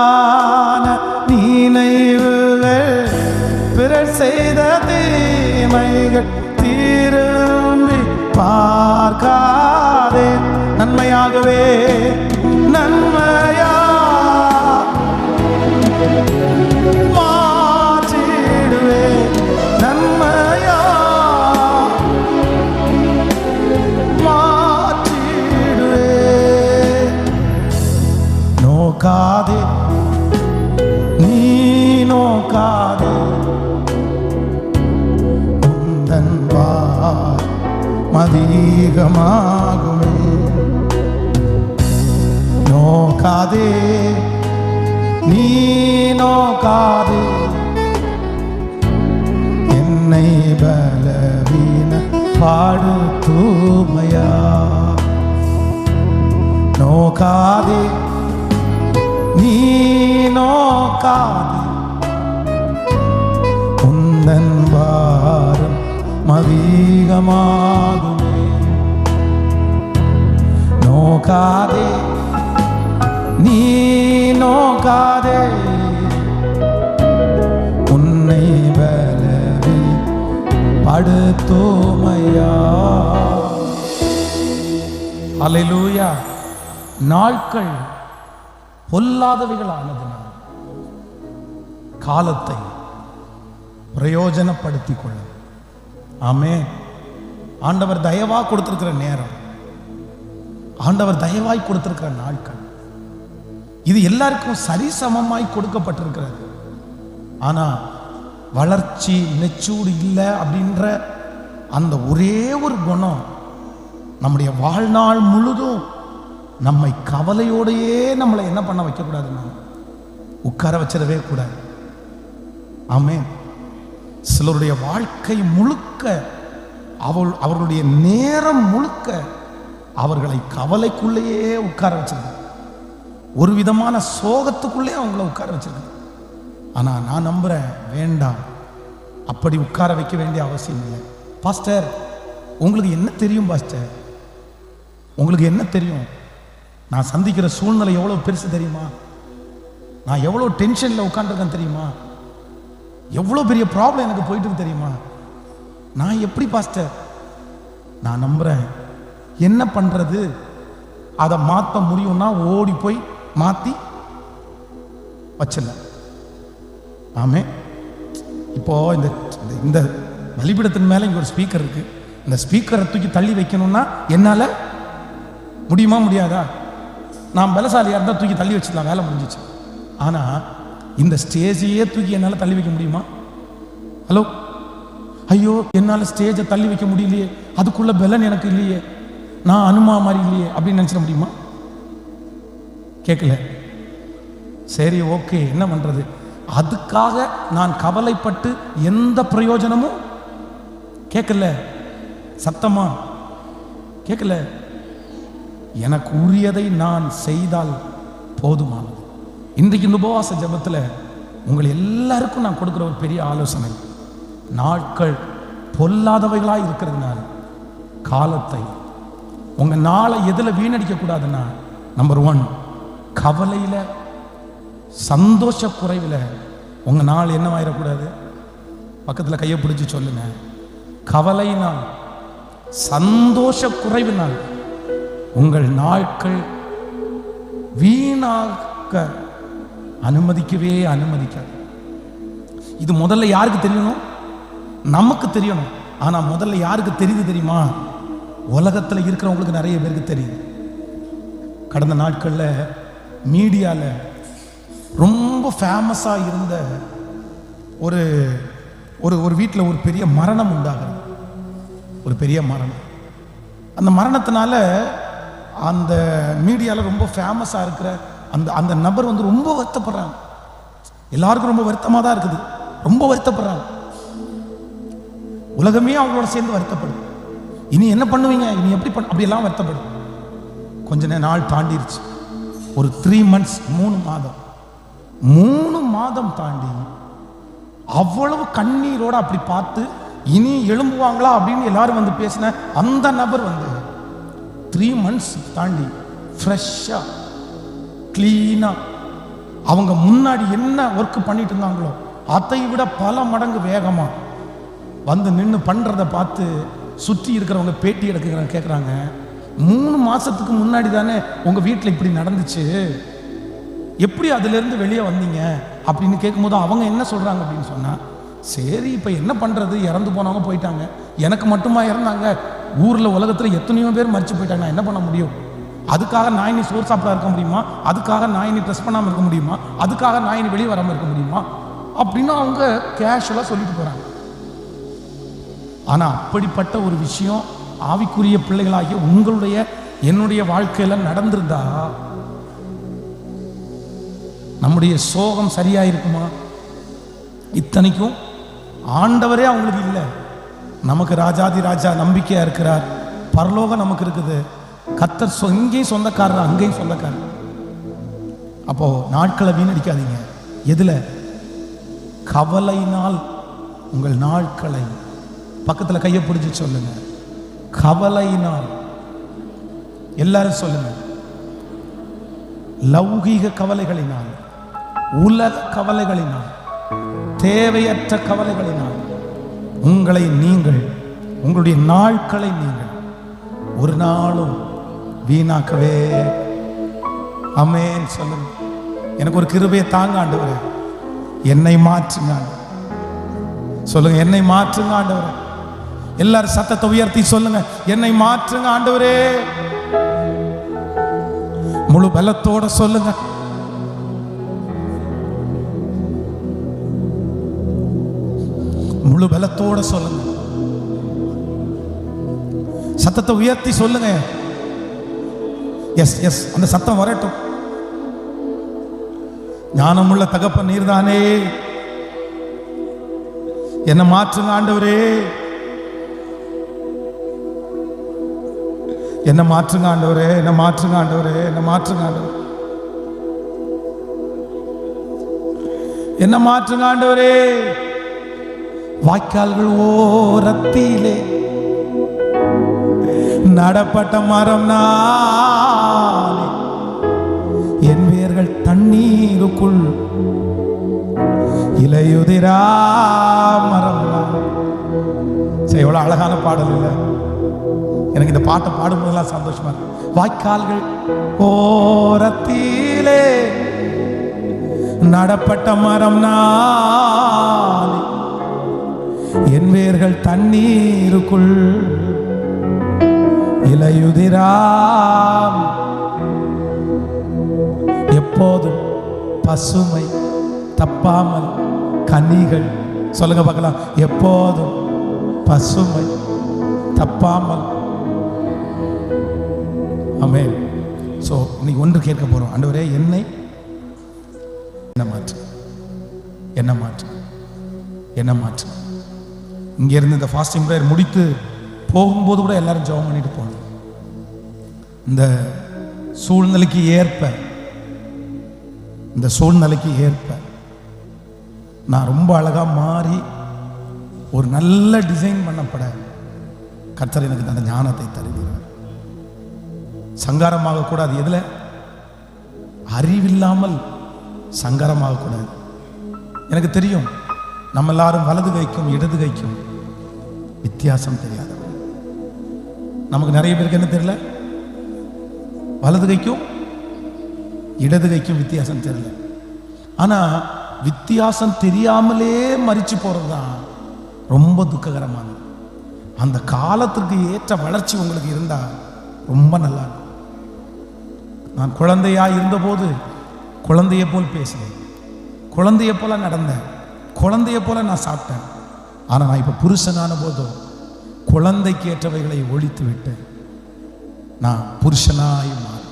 நினைவுகள், பிறர் செய்த தீமைகள் திரும்பி பார்க்காதே. நன்மையாகவே நன்மையா மாற்றிடுவே, நன்மையா மாற்றிடுவே. நோக்காதே, நீ நோக்காதே, உந்தன் அதிகமாகுமே. நோக்காதே, நீ நோக்காதே, என்னை பலவீன பாடுத்துமையா. நோக்காதே, நீ நோக்காதே, உந்தன் பாரம் அதிகமாகுமே. நோக்காதே, நீ நோக்காதே, உன்னை பலவி படுத்துமையா. அல்லேலூயா. நாட்கள் பொல்லாதவைகளானதினால் காலத்தை பிரயோஜனப்படுத்திக் கொள்ள. ஆமென். ஆண்டவர் தயவா கொடுத்திருக்கிற நேரம், ஆண்டவர் தயவாய் கொடுத்திருக்கிற நாட்கள், இது எல்லாருக்கும் சரிசமமாய் கொடுக்கப்பட்டிருக்கிறது. ஆனா வளர்ச்சி மெச்சூர்டு இல்லை அப்படின்ற அந்த ஒரே ஒரு குணம் நம்முடைய வாழ்நாள் முழுதும் நம்மை கவலையோடையே நம்மளை என்ன பண்ண வைக்கக்கூடாது, நம்ம உட்கார வச்சிடவே கூடாது. ஆமென். சிலருடைய வாழ்க்கை முழுக்க, அவர்களுடைய நேரம் முழுக்க அவர்களை கவலைக்குள்ளேயே உட்கார வச்சிருக்காங்க, ஒரு விதமான சோகத்துக்குள்ளே அவங்கள உட்கார வச்சிருக்காங்க. ஆனா நான் நம்புறேன், வேண்டாம், அப்படி உட்கார வைக்க வேண்டிய அவசியம் இல்லை. பாஸ்டர், உங்களுக்கு என்ன தெரியும் பாஸ்டர்? உங்களுக்கு என்ன தெரியும்? நான் சந்திக்கிற சூழ்நிலை எவ்வளவு பெருசு தெரியுமா? நான் எவ்வளவு டென்ஷன்ல உட்கார்ந்துருக்கேன் தெரியுமா? எவ்வளவு பெரிய ப்ராப்ளம் எனக்கு போயிட்டு தெரியுமா? நான் எப்படி பாஸ்டர்? நான் நம்புறேன், என்ன பண்றது, அதை மாற்ற முடியும்னா ஓடி போய் மாத்தி வச்சிடல. ஆமே. இப்போ இந்த இந்த பலிபீடத்தின் மேலே இங்கே ஒரு ஸ்பீக்கர் இருக்கு. இந்த ஸ்பீக்கரை தூக்கி தள்ளி வைக்கணும்னா என்னால் முடியுமா முடியாதா? நான் பலசாலியாக இருந்தால் தூக்கி தள்ளி வச்சுக்கலாம், வேலை முடிஞ்சிச்சு. ஆனால் இந்த ஸ்டேஜையே தூக்கி என்னால் தள்ளி வைக்க முடியுமா? ஹலோ, ஐயோ என்னால் ஸ்டேஜை தள்ளி வைக்க முடியலையே, அதுக்குள்ள பலன் எனக்கு இல்லையே, நான் அனுமா மாதிரி இல்லையே அப்படின்னு நினச்சிட முடியுமா? கேட்கல. சரி, ஓகே, என்ன பண்ணுறது? அதுக்காக நான் கவலைப்பட்டு எந்த பிரயோஜனமும் கேட்கல. சத்தமா கேட்கல. எனக்கு உரியதை நான் செய்தால் போதுமானது. இன்றைக்கு இந்த உபவாச ஜெபத்தில் உங்கள் எல்லாருக்கும் நான் கொடுக்குற ஒரு பெரிய ஆலோசனை, நாட்கள் பொல்லாதவைகளாக இருக்கிறதுனால காலத்தை உங்கள் நாளை எதில் வீணடிக்க கூடாதுன்னா, நம்பர் 1, கவலையில் சந்தோஷ குறைவில் உங்கள் நாள் என்னவாயிடக்கூடாது. பக்கத்தில் கையை பிடிச்சி சொல்லுங்க, கவலையினால் சந்தோஷ குறைவினால் உங்கள் நாட்கள் வீணாக அனுமதிக்கவே அனுமதிக்காது. இது முதல்ல யாருக்கு தெரியணும்? நமக்கு தெரியணும். ஆனால் முதல்ல யாருக்கு தெரியுது தெரியுமா? உலகத்தில் இருக்கிறவங்களுக்கு நிறைய பேருக்கு தெரியுது. கடந்த நாட்களில் மீடியாவில் ரொம்ப ஃபேமஸாக இருந்த ஒரு ஒரு ஒரு வீட்டில் ஒரு பெரிய மரணம் உண்டாகிறது. ஒரு பெரிய மரணம். அந்த மரணத்தினால அந்த மீடியாவில் ரொம்ப ஃபேமஸாக இருக்கிற அந்த அந்த நபர் வந்து ரொம்ப வருத்தப்படுறாங்க. எல்லாருக்கும் ரொம்ப வருத்தமாக தான் இருக்குது, ரொம்ப வருத்தப்படுறாங்க. உலகமே அவங்களோட சேர்ந்து வருத்தப்படும். இனி என்ன பண்ணுவீங்க, இனி எப்படி அப்படியெல்லாம் வருத்தப்படும். கொஞ்ச நாள் தாண்டிருச்சு. ஒரு 3 months 3 மாதம் தாண்டி அவ்வளவு கண்ணீரோட அப்படி பார்த்து இனி எழும்புவாங்களா அப்படின்னு எல்லாரும் வந்து பேசின அந்த நபர் வந்து 3 months தாண்டி ஃப்ரெஷ்ஷா கிளீனா அவங்க முன்னாடி என்ன ஒர்க் பண்ணிட்டு இருந்தாங்களோ அதை விட பல மடங்கு வேகமா வந்து நின்று பண்றதை பார்த்து சுற்றி இருக்கிறவங்க பேட்டி எடுக்க கேட்குறாங்க, 3 மாசத்துக்கு முன்னாடி தானே உங்க வீட்டில் இப்படி நடந்துச்சு, எப்படி அதிலிருந்து வெளியே வந்தீங்க அப்படின்னு கேட்கும்போது அவங்க என்ன சொல்றாங்க அப்படின்னு சொன்னா, சரி இப்போ என்ன பண்றது, இறந்து போனவங்க போயிட்டாங்க, எனக்கு மட்டுமா இறந்தாங்க, ஊர்ல உலகத்துல எத்தனையோ பேர் மரிச்சு போயிட்டாங்க, நான் என்ன பண்ண முடியும், அதுக்காக நான் இனி சோறு சாப்பிட இருக்க முடியுமா, அதுக்காக நான் இனி ட்ரெஸ் பண்ணாமல் இருக்க முடியுமா, அதுக்காக நான் இனி வெளியே வராமல் இருக்க முடியுமா அப்படின்னு அவங்க கேஷுவலாக சொல்லிட்டு போறாங்க. ஆனா அப்படிப்பட்ட ஒரு விஷயம் ஆவிக்குரிய பிள்ளைகளாகிய உங்களுடைய என்னுடைய வாழ்க்கையில நடந்திருந்தா நம்முடைய சோகம் சரியா இருக்குமா? இத்தனைக்கும் ஆண்டவரே அவங்களுக்கு இல்லை, நமக்கு ராஜாதி ராஜா நம்பிக்கையா இருக்கிறார், பரலோகம் நமக்கு இருக்குது, கர்த்தர் இங்கேயும் சொந்தக்காரர் அங்கேயும் சொந்தக்காரர். அப்போ நாட்களை வீணடிக்காதீங்க. எதுல? கவலையினால் உங்கள் நாட்களை, பக்கத்துல கையை பிடிச்சு சொல்லுங்க, கவலையினால். எல்லாரும் சொல்லுங்க, லௌகீக கவலைகளினால், உலக கவலைகளினால், தேவையற்ற கவலைகளினால் உங்களை நீங்கள், உங்களுடைய நாட்களை நீங்கள் ஒரு நாளும் வீணாக்கவே. ஆமென் சொல்லுங்க. எனக்கு ஒரு கிருபையை தாங்க ஆண்டவரே, என்னை மாற்றுங்க சொல்லுங்க, என்னை மாற்றுங்க ஆண்டவரே. எல்லாரும் சத்தத்தை உயர்த்தி சொல்லுங்க, என்னை மாற்றுங்க ஆண்டவரே. முழு பலத்தோட சொல்லுங்க. முழு பலத்தோட சொல்லுங்க, சத்தத்தை உயர்த்தி சொல்லுங்க. எஸ் எஸ், அந்த சத்தம் வரட்டும். ஞானமுள்ள தகப்பன் நீர்தானே, என்ன மாற்றுங்க ஆண்டவரே, என்ன மாற்றுங்க ஆண்டவரே, என்ன மாற்றுங்க ஆண்டவரே, என்ன மாற்றுங்க ஆண்டவரே, என்ன மாற்றுங்க ஆண்டவரே. வாய்க்கால்கள் ஓரத்திலே நடப்பட்ட மரம் நானே, என் வேர்கள் தண்ணீருக்குள் இலையுதிரா மரம். எவ்வளவு அழகான பாடல் இல்லை? எனக்கு இந்த பாட்டை பாடும்போதெல்லாம் சந்தோஷமா இருக்கு. வாய்க்கால்கள் ஓரத்திலே நடப்பட்ட மரம் நான், என் வேர்கள் தண்ணீருக்குள் இலையுதிராம், எப்போதும் பசுமை தப்பாமல் கனிகள். சொல்லுங்க பார்க்கலாம். எப்போதும் பசுமை தப்பாமல். ஆமென். ஸோ இன்னைக்கு ஒன்று கேட்க போறோம். ஆண்டவரே, என்னை என்ன மாற்று, என்ன மாற்று, என்ன மாற்று. இங்கேருந்து இந்த ஃபாஸ்டிங் ப்ரேயர் முடித்து போகும்போது கூட எல்லாரும் ஜெபம் பண்ணிட்டு போகணும். இந்த சூழ்நிலைக்கு ஏற்ப, இந்த சூழ்நிலைக்கு ஏற்ப நான் ரொம்ப அழகாக மாறி ஒரு நல்ல டிசைன் பண்ணப்பட கர்த்தர் எனக்கு அந்த ஞானத்தை தருகிறார். சங்காரமாக கூடாது. எதுல? அறிவில்லாமல் சங்கரமாக கூடாது. எனக்கு தெரியும், நம்ம எல்லாரும் வலது கைக்கும் இடது கைக்கும் வித்தியாசம் தெரியாது. நமக்கு நிறைய பேருக்கு என்ன தெரியல? வலது கைக்கும் இடது கைக்கும் வித்தியாசம் தெரியல. ஆனா வித்தியாசம் தெரியாமலே மரிச்சு போறது தான் ரொம்ப துக்ககரமானது. அந்த காலத்திற்கு ஏற்ற வளர்ச்சி உங்களுக்கு இருந்தா ரொம்ப நல்லா. நான் குழந்தையா இருந்தபோது குழந்தையை போல் பேசினேன், குழந்தையை போல நடந்தேன், குழந்தையை போல நான் சாப்பிட்டேன். ஆனால் நான் இப்போ புருஷனான போதும் குழந்தைக்கு ஏற்றவைகளை ஒழித்து விட்டு நான் புருஷனாய் மாறி.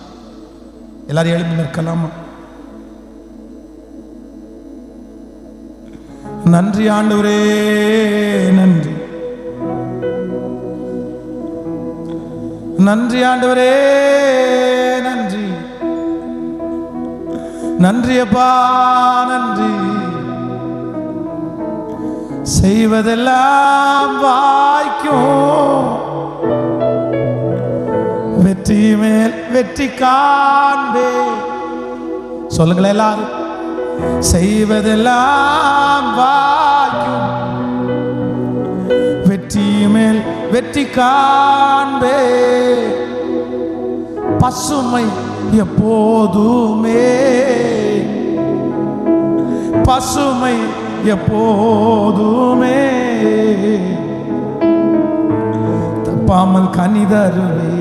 எல்லாரும் எழுந்து நிற்கலாமா? நன்றி ஆண்டவரே, நன்றி, நன்றி ஆண்டவரே, நன்றி, நன்றி அப்பா, நன்றி. செய்வதெல்லாம் வாய்க்கும், வெற்றி மேல் வெற்றி காண்பே. சொல்லுங்களேன் எல்லாரும். செய்வதெல்லாம் வாய்க்கும், வெற்றி மேல் வெற்றி காண்பே. பசுமை எப்போதுமே, பசுமை எப்போதுமே, தப்பாமல் கனிதருவே.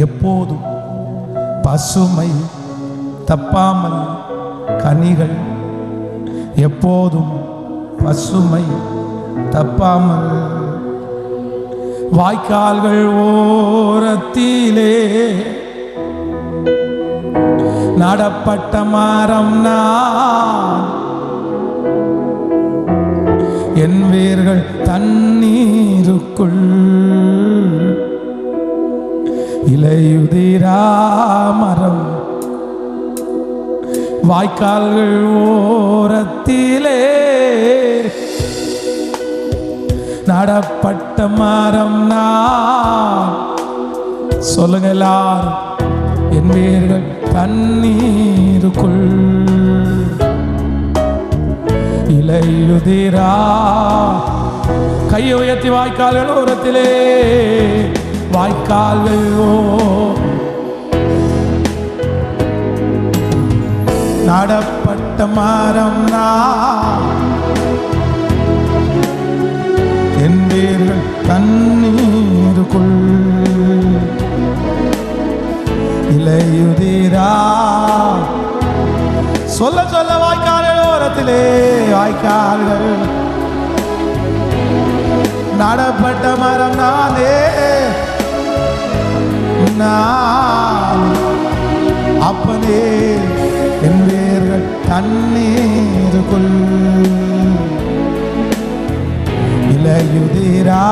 எப்போதும் பசுமை தப்பாமல் கனிகள், எப்போதும் பசுமை தப்பாமல். வாய்க்கால்கள் ஓரத்திலே நடப்பட்ட மரம் நான், என் வேர்கள் தண்ணீருக்குள் இலையுதிரா மரம். வாய்க்கால்கள் ஓரத்திலே நடப்பட்ட மரம் நான். சொல்லுங்க எல்லாரும். என் வேர்கள் தண்ணீருக்குள் இலையுதிரா. கையை உயர்த்தி. வாய்க்கால்கள் ஓரத்திலே, வாய்க்கால்கள் நடப்பட்ட மரம் நான், என் வேர்கள் தண்ணீருக்குள் இலையுதிரா. சொல்ல சொல்ல. வாய்க்கால்கள் ஓரத்திலே, வாய்க்கால்கள் நடப்பட்ட மரம் நானே, நான் அப்பனே, என் வேர்கள் தண்ணீருக்குள் இலையுதிரா.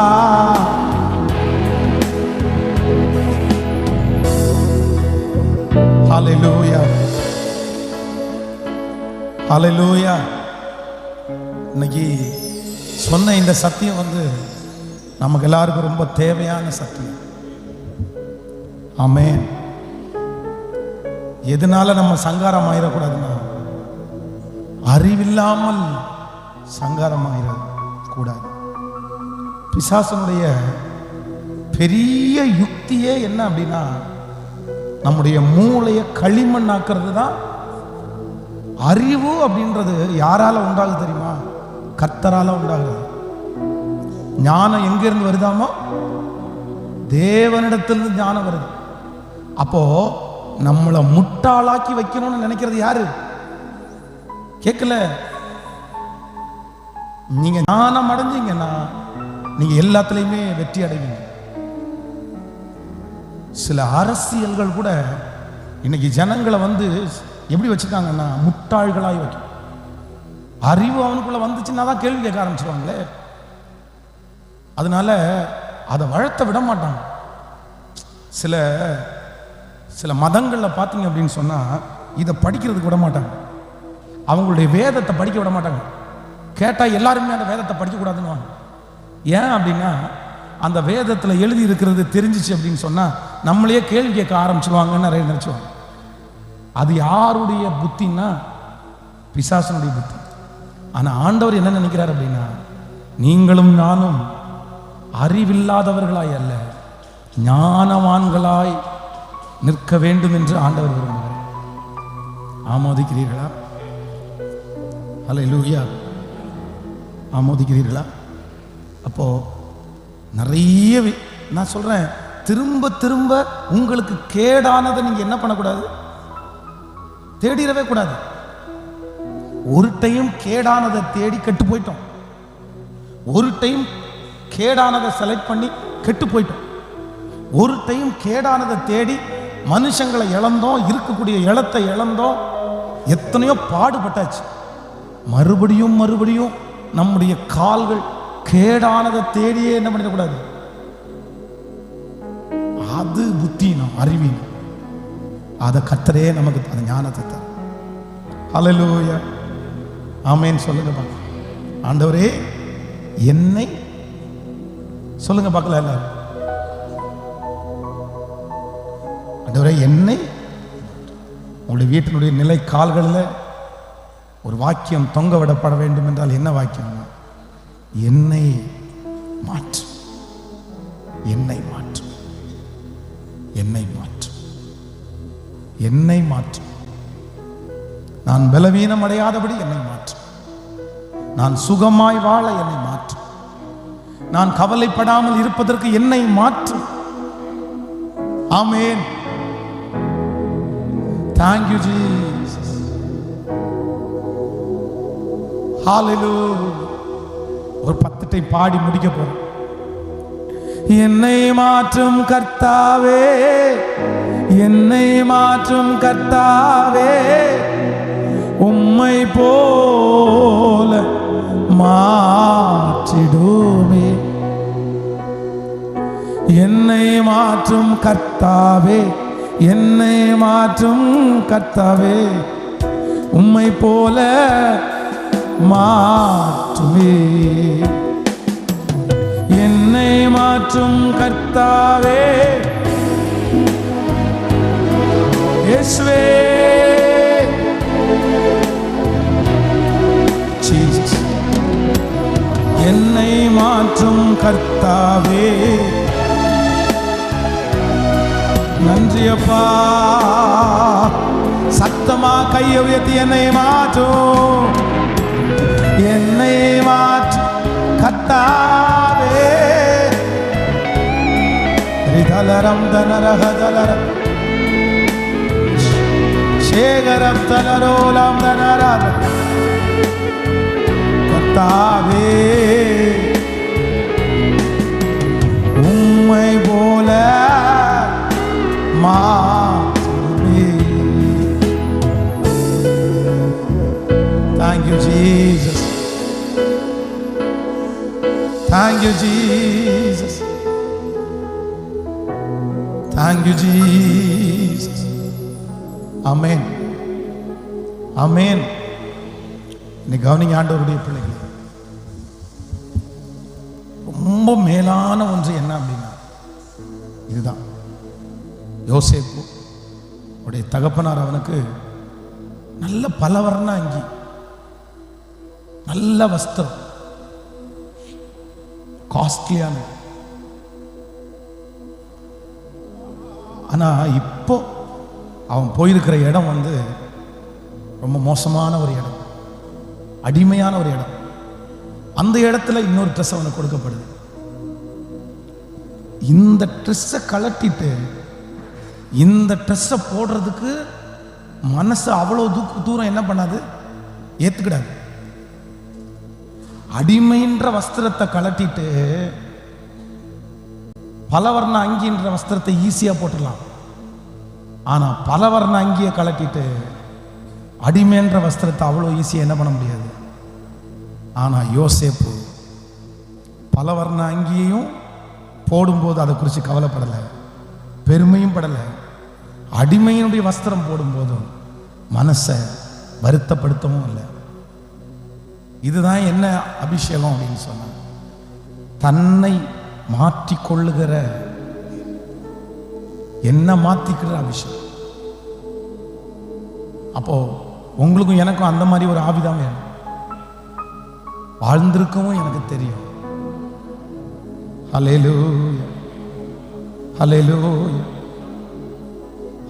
ஹல்லேலூயா, ஹல்லேலூயா. இன்னைக்கு சொன்ன இந்த சத்தியம் நமக்கு எல்லாருக்கும் ரொம்ப தேவையான சத்தியம். ஆமென். எதனால நம்ம சங்காரம் ஆயிடக்கூடாதுன்னா, அறிவில்லாமல் சங்காரம் ஆயிடக்கூடாது. பிசாசனுடைய பெரிய யுக்தியே என்ன அப்படின்னா, நம்முடைய மூளையை களிமண்ணாக்குறது தான் அறிவு அப்படின்றது யாரால உண்டாகுது தெரியுமா? கர்த்தரால உண்டாகுது. ஞானம் எங்க இருந்து வருதாமோ? தேவனிடத்திலிருந்து ஞானம் வருது. அப்போ நம்மளை முட்டாளாக்கி வைக்கணும்னு நினைக்கிறது யாரு? கேட்கல. நீங்க ஞானம் அடைஞ்சீங்கன்னா நீங்க எல்லாத்துலயுமே வெற்றி அடைவீங்க. சில அரசியல்கள் கூட இன்னைக்கு ஜனங்களை எப்படி வச்சிருக்காங்கன்னா முட்டாள்களாய் வைக்கும். அறிவு அவனுக்குள்ள வந்துச்சுன்னா தான் கேள்வி கேட்க ஆரம்பிச்சிருவாங்களே. அதனால அதை வளர்த்த விட மாட்டாங்க. சில சில மதங்களில் பார்த்தீங்க அப்படின்னு சொன்னா இதை படிக்கிறதுக்கு விட மாட்டாங்க. அவங்களுடைய வேதத்தை படிக்க விட மாட்டாங்க. கேட்டால் எல்லாருமே அந்த வேதத்தை படிக்கக்கூடாதுன்னு. ஏன் அப்படின்னா அந்த வேதத்தில் எழுதி இருக்கிறது தெரிஞ்சிச்சு அப்படின்னு சொன்னால் நம்மளையே கேள்வி கேட்க ஆரம்பிச்சிருவாங்கன்னு நிறைய நினச்சிவாங்க. அது யாருடைய புத்தின்னா? பிசாசனுடைய புத்தி. ஆனால் ஆண்டவர் என்ன நினைக்கிறார் அப்படின்னா, நீங்களும் நானும் அறிவில்லாதவர்களாய் அல்ல, ஞானவான்களாய் நிற்க வேண்டும் என்று ஆண்டவர் விரும்புகிறார். ஆமோதிக்கிறீர்களா? அல்லேலூயா. ஆமோதிக்கிறீர்களா? அப்போ நிறைய நான் சொல்றேன், திரும்ப திரும்ப உங்களுக்கு கேடானதை நீங்க என்ன பண்ணக்கூடாது? தேடிடவே கூடாது. ஒரு டைம் கேடானதை தேடி கெட்டு போயிட்டோம். ஒரு டைம் கேடானதை செலக்ட் பண்ணி கெட்டு போயிட்டோம். ஒரு டைம் கேடானதை தேடி மனுஷங்களை இழந்தோம், இருக்கக்கூடிய இழத்தை இழந்தோம், எத்தனையோ பாடுபட்டாச்சு. மறுபடியும் மறுபடியும் நம்முடைய கால்கள் கேடானதை தேடியே என்ன பண்ணிடக்கூடாது. அது புத்தினம், அறிவீனம். அதை கர்த்தரே நமக்கு அந்த ஞானத்தை தர. ஹல்லேலூயா, ஆமென் சொல்லுங்க பாக்க. ஆண்டவரே என்னை சொல்லுங்க பார்க்கல எல்லாரும். ஆண்டவரே என்னை, உங்களுடைய வீட்டினுடைய நிலை கால்களில் ஒரு வாக்கியம் தொங்க விடப்பட வேண்டும் என்றால் என்ன வாக்கியம்? என்னை மாற்று, என்னை மாற்று, என்னை மாற்று, என்னை மாற்று. நான் பலவீனம் அடையாதபடி என்னை மாற்று. நான் சுகமாய் வாழ என்னை மாற்று. நான் கவலைப்படாமல் இருப்பதற்கு என்னை மாற்று. ஆமென். Thank you Jesus. Hallelujah. ஒரு 10 டைம் பாடி முடிக்க போறோம். என்னை மாற்றும் கர்த்தாவே, என்னை மாற்றும் கர்த்தாவே, உம்மை போல மாற்றிடுமே. என்னை மாற்றும் கர்த்தாவே, என்னை மாற்றும் கர்த்தாவே, உம்மை போல மாற்றுமே. என்னை மாற்றும் கர்த்தாவே, இயேசுவே, ஜீசஸ். என்னை மாற்றும் கர்த்தாவே, நன்றி அப்பா. சத்தமா கையை உயர்த்தி என்னை மாற்றும், என்னை மாற்றும் கர்த்தாவே. ரிதலரம் தனரஹ தலரம் சேகரம் தனரோலம் தனரத கர்த்தாவே, உம்மை போல மாற்றுமே. Thank you Jesus. Thank you Jesus. Thank you Jesus. Amen. Amen. நீ கவனிங்க ஆண்டவருடைய பிள்ளைகளே, ரொம்ப மேலான ஒன்று என்ன அப்படின்னா இதுதான். யோசேப்பு உடைய தகப்பனார் அவனுக்கு நல்ல பலவர்ண அங்கி, நல்ல வஸ்திரம், காஸ்ட்லியான. ஆனா இப்போ அவன் போயிருக்கிற இடம் ரொம்ப மோசமான ஒரு இடம், அடிமையான ஒரு இடம். அந்த இடத்துல இன்னொரு ட்ரெஸ் அவனுக்கு கொடுக்கப்படுது. இந்த ட்ரெஸ்ஸை கலட்டிட்டு இந்த ட்ரெஸ்ஸை போடுறதுக்கு மனசு அவ்வளோ தூரம் என்ன பண்ணாது, ஏத்துக்கிடாது. அடிமைன்ற வஸ்திரத்தை கலட்டிட்டு பலவர்ண அங்கின்ற வஸ்திரத்தை ஈஸியா போட்டுடலாம். ஆனா பலவர்ண அங்கியை கலட்டிட்டு அடிமைன்ற வஸ்திரத்தை அவ்வளோ ஈஸியா என்ன பண்ண முடியாது. ஆனா யோசேப்பு பலவர்ண அங்கியையும் போடும்போது அதை குறித்து கவலைப்படலை, பெருமையும் படலை. அடிமையினுடைய வஸ்திரம் போடும்போதும் மனசை வருத்தப்படுத்தவும் இல்லை. இதுதான் என்ன அபிஷேகம் அப்படின்னு சொன்னாங்க. தன்னை மாற்றிக்கொள்ளுகிற, என்ன மாத்திக்கிற அபிஷேகம். அப்போ உங்களுக்கும் எனக்கும் அந்த மாதிரி ஒரு ஆவிதான் வேணும். வாழ்ந்திருக்கவும் எனக்கு தெரியும். ஹல்லேலூயா, ஹல்லேலூயா,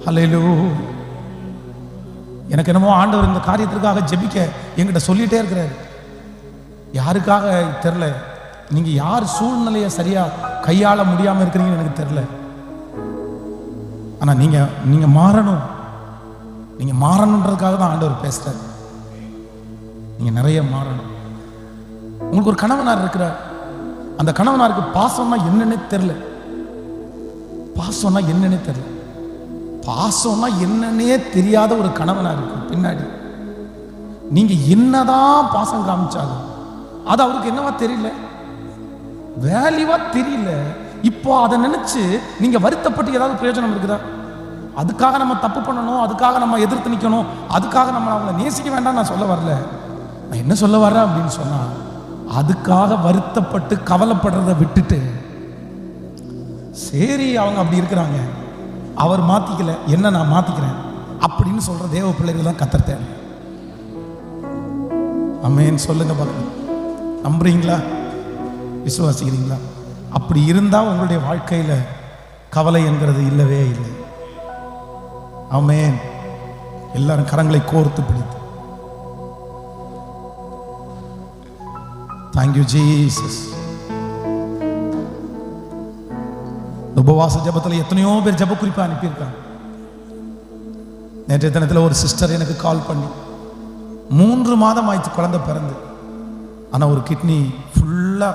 ஹல்லேலூயா. எனக்கு என்னமோ ஆண்டவர் இந்த காரியத்திற்காக ஜெபிக்க என்கிட்ட சொல்லிட்டே இருக்கிறாரு. யாருக்காக தெரியல, நீங்க யார் சூழ்நிலையை சரியா கையாள முடியாம இருக்கிறீங்கன்னு எனக்கு தெரியல. ஆனா நீங்க மாறணும், நீங்க மாறணுன்றதுக்காக தான் ஆண்டவர் பேசுறாரு. நீங்க நிறைய மாறணும். உங்களுக்கு ஒரு கணவனார் இருக்கிறார், அந்த கணவனாருக்கு பாசம்னா என்னன்னே தெரியல. பாசம்னா என்னன்னே தெரியல. பாசம்னா என்னன்னே தெரியாத ஒரு கணவனா இருக்கு. பின்னாடி நீங்க என்னதான் பாசம் காமிச்சாலும் அது அவருக்கு என்னவா தெரியல, வேல்யூவா தெரியல. இப்போ அதை நினைச்சு நீங்க வருத்தப்பட்டு ஏதாவது பிரயோஜனம் இருக்குதா? அதுக்காக நம்ம தப்பு பண்ணணும், அதுக்காக நம்ம எதிர்த்து நிற்கணும், அதுக்காக நம்ம அவங்களை நேசிக்க வேண்டாம் நான் சொல்ல வரல. நான் என்ன சொல்ல வரேன் அப்படின்னு சொன்னா, அதுக்காக வருத்தப்பட்டு கவலைப்படுறதை விட்டுட்டு, சரி அவங்க அப்படி இருக்கிறாங்க, அவர் மாத்திக்கல, என்ன நான் மாத்திக்கிறேன் அப்படின்னு சொல்ற தேவ பிள்ளைகள் தான் கத்தர். ஆமென் சொல்லுங்க பார்க்கலாம். நம்புறீங்களா? விசுவாசிக்கிறீங்களா? அப்படி இருந்தா உங்களுடைய வாழ்க்கையில கவலை என்கிறது இல்லவே இல்லை. ஆமென். எல்லாரும் கரங்களை கோர்த்து பிடித்து, தேங்க்யூ ஜீசஸ். உபவாச ஜபத்தில் எத்தனையோ பேர் ஜப குறிப்பா அனுப்பியிருக்காங்க. நேற்றைய தினத்தில் ஒரு சிஸ்டர் எனக்கு கால் பண்ணி 3 மாதம் ஆயிடுச்சு குழந்தை பிறந்து, ஆனா ஒரு கிட்னி ஃபுல்லா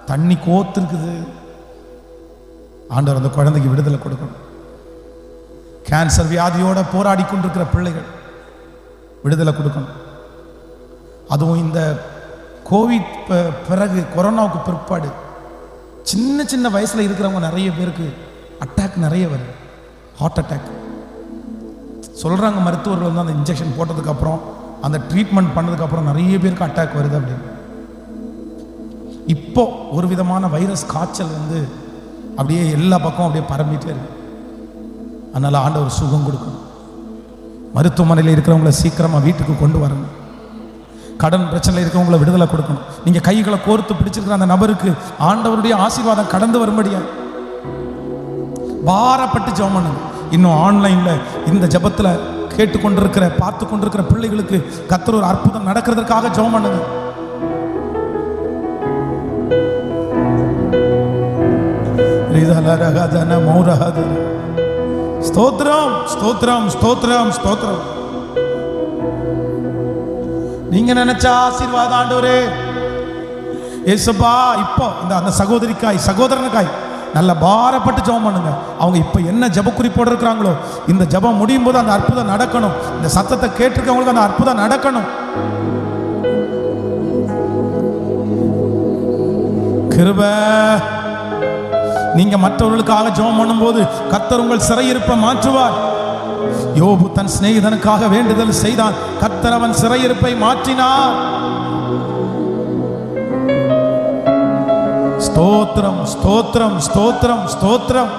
தண்ணி கோத்திருக்குது. ஆண்டவர் அந்த குழந்தைக்கு விடுதலை கொடுக்கணும். கேன்சர் வியாதியோட போராடி கொண்டிருக்கிற பிள்ளைகள் விடுதலை கொடுக்கணும். அதுவும் இந்த கோவிட் பிறகு, கொரோனாவுக்கு பிற்பாடு சின்ன சின்ன வயசுல இருக்கிறவங்க நிறைய பேருக்கு அட்டாக் நிறைய வருது. ஹார்ட் அட்டாக் சொல்றாங்க மருத்துவர்கள் வந்து அந்த இன்ஜெக்ஷன் போட்டதுக்கு அப்புறம், அந்த ட்ரீட்மெண்ட் பண்ணதுக்கு அப்புறம் நிறைய பேருக்கு அட்டாக் வருது அப்படின்னு. இப்போ ஒரு விதமான வைரஸ் காய்ச்சல் வந்து அப்படியே எல்லா பக்கம் அப்படியே பரம்பிட்டே இருக்கு. அதனால ஆண்டவர் சுகம் கொடுக்கணும். மருத்துவமனையில் இருக்கிறவங்களை சீக்கிரமா வீட்டுக்கு கொண்டு வரணும். கடன் பிரச்சனை இருக்கிறவங்களை விடுதலை கொடுக்கணும். நீங்க கைகளை கோர்த்து பிடிச்சிருக்கிற அந்த நபருக்கு ஆண்டவருடைய ஆசீர்வாதம் கடந்து வரும்படியா பாரப்பட்டு ஜெபம் பண்ணுங்க. இன்னும் ஆன்லைன்ல இந்த ஜெபத்துல கேட்டுக்கொண்டிருக்கிற, பார்த்து கொண்டிருக்கிற பிள்ளைகளுக்கு கர்த்தர் ஒரு அற்புதம் நடக்கிறதுக்காக ஜெபம் பண்ணுங்க. ஸ்தோத்திரம், ஸ்தோத்திரம், ஸ்தோத்திரம், ஸ்தோத்திரம். நீங்க நினைச்ச ஆசீர்வாதம் ஆண்டவரே இயேசுப்பா. இப்போ அந்த சகோதரிக்காய், சகோதரனுக்காய் நல்ல பாரப்பட்டு ஜெபம் பண்ணுங்க. அவங்க இப்ப என்ன ஜெப குறிப்போடு இருக்கிறாங்களோ, இந்த ஜெபம் முடியும் போது அந்த அற்புதம் நடக்கணும். இந்த சத்தத்தை கேட்டிருக்கவங்களுக்கு அந்த அற்புதம் நடக்கணும். கிருபை. நீங்க மற்றவர்களுக்காக ஜெபம் பண்ணும்போது கர்த்தர் உங்கள் சிறையிருப்பை மாற்றுவார். யோபு தன் சிநேகிதனுக்காக வேண்டுதல் செய்தான், கர்த்தர் அவன் சிறையிருப்பை மாற்றினார். ஸ்தோத்திரம், ஸ்தோத்திரம், ஸ்தோத்திரம், ஸ்தோத்திரம்,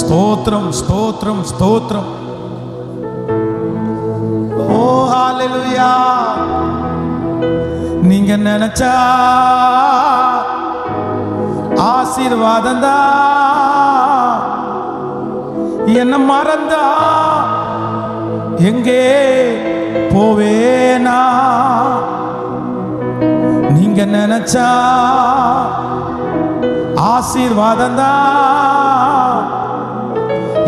ஸ்தோத்திரம், ஸ்தோத்திரம், ஸ்தோத்திரம். ஓ ஹல்லேலூயா. நீங்க நினைச்சா ஆசீர்வாதம் தான் என்ன மறந்தா எங்கே போவேனா? நீங்க நினைச்சா ஆசீர்வாதம் தான்.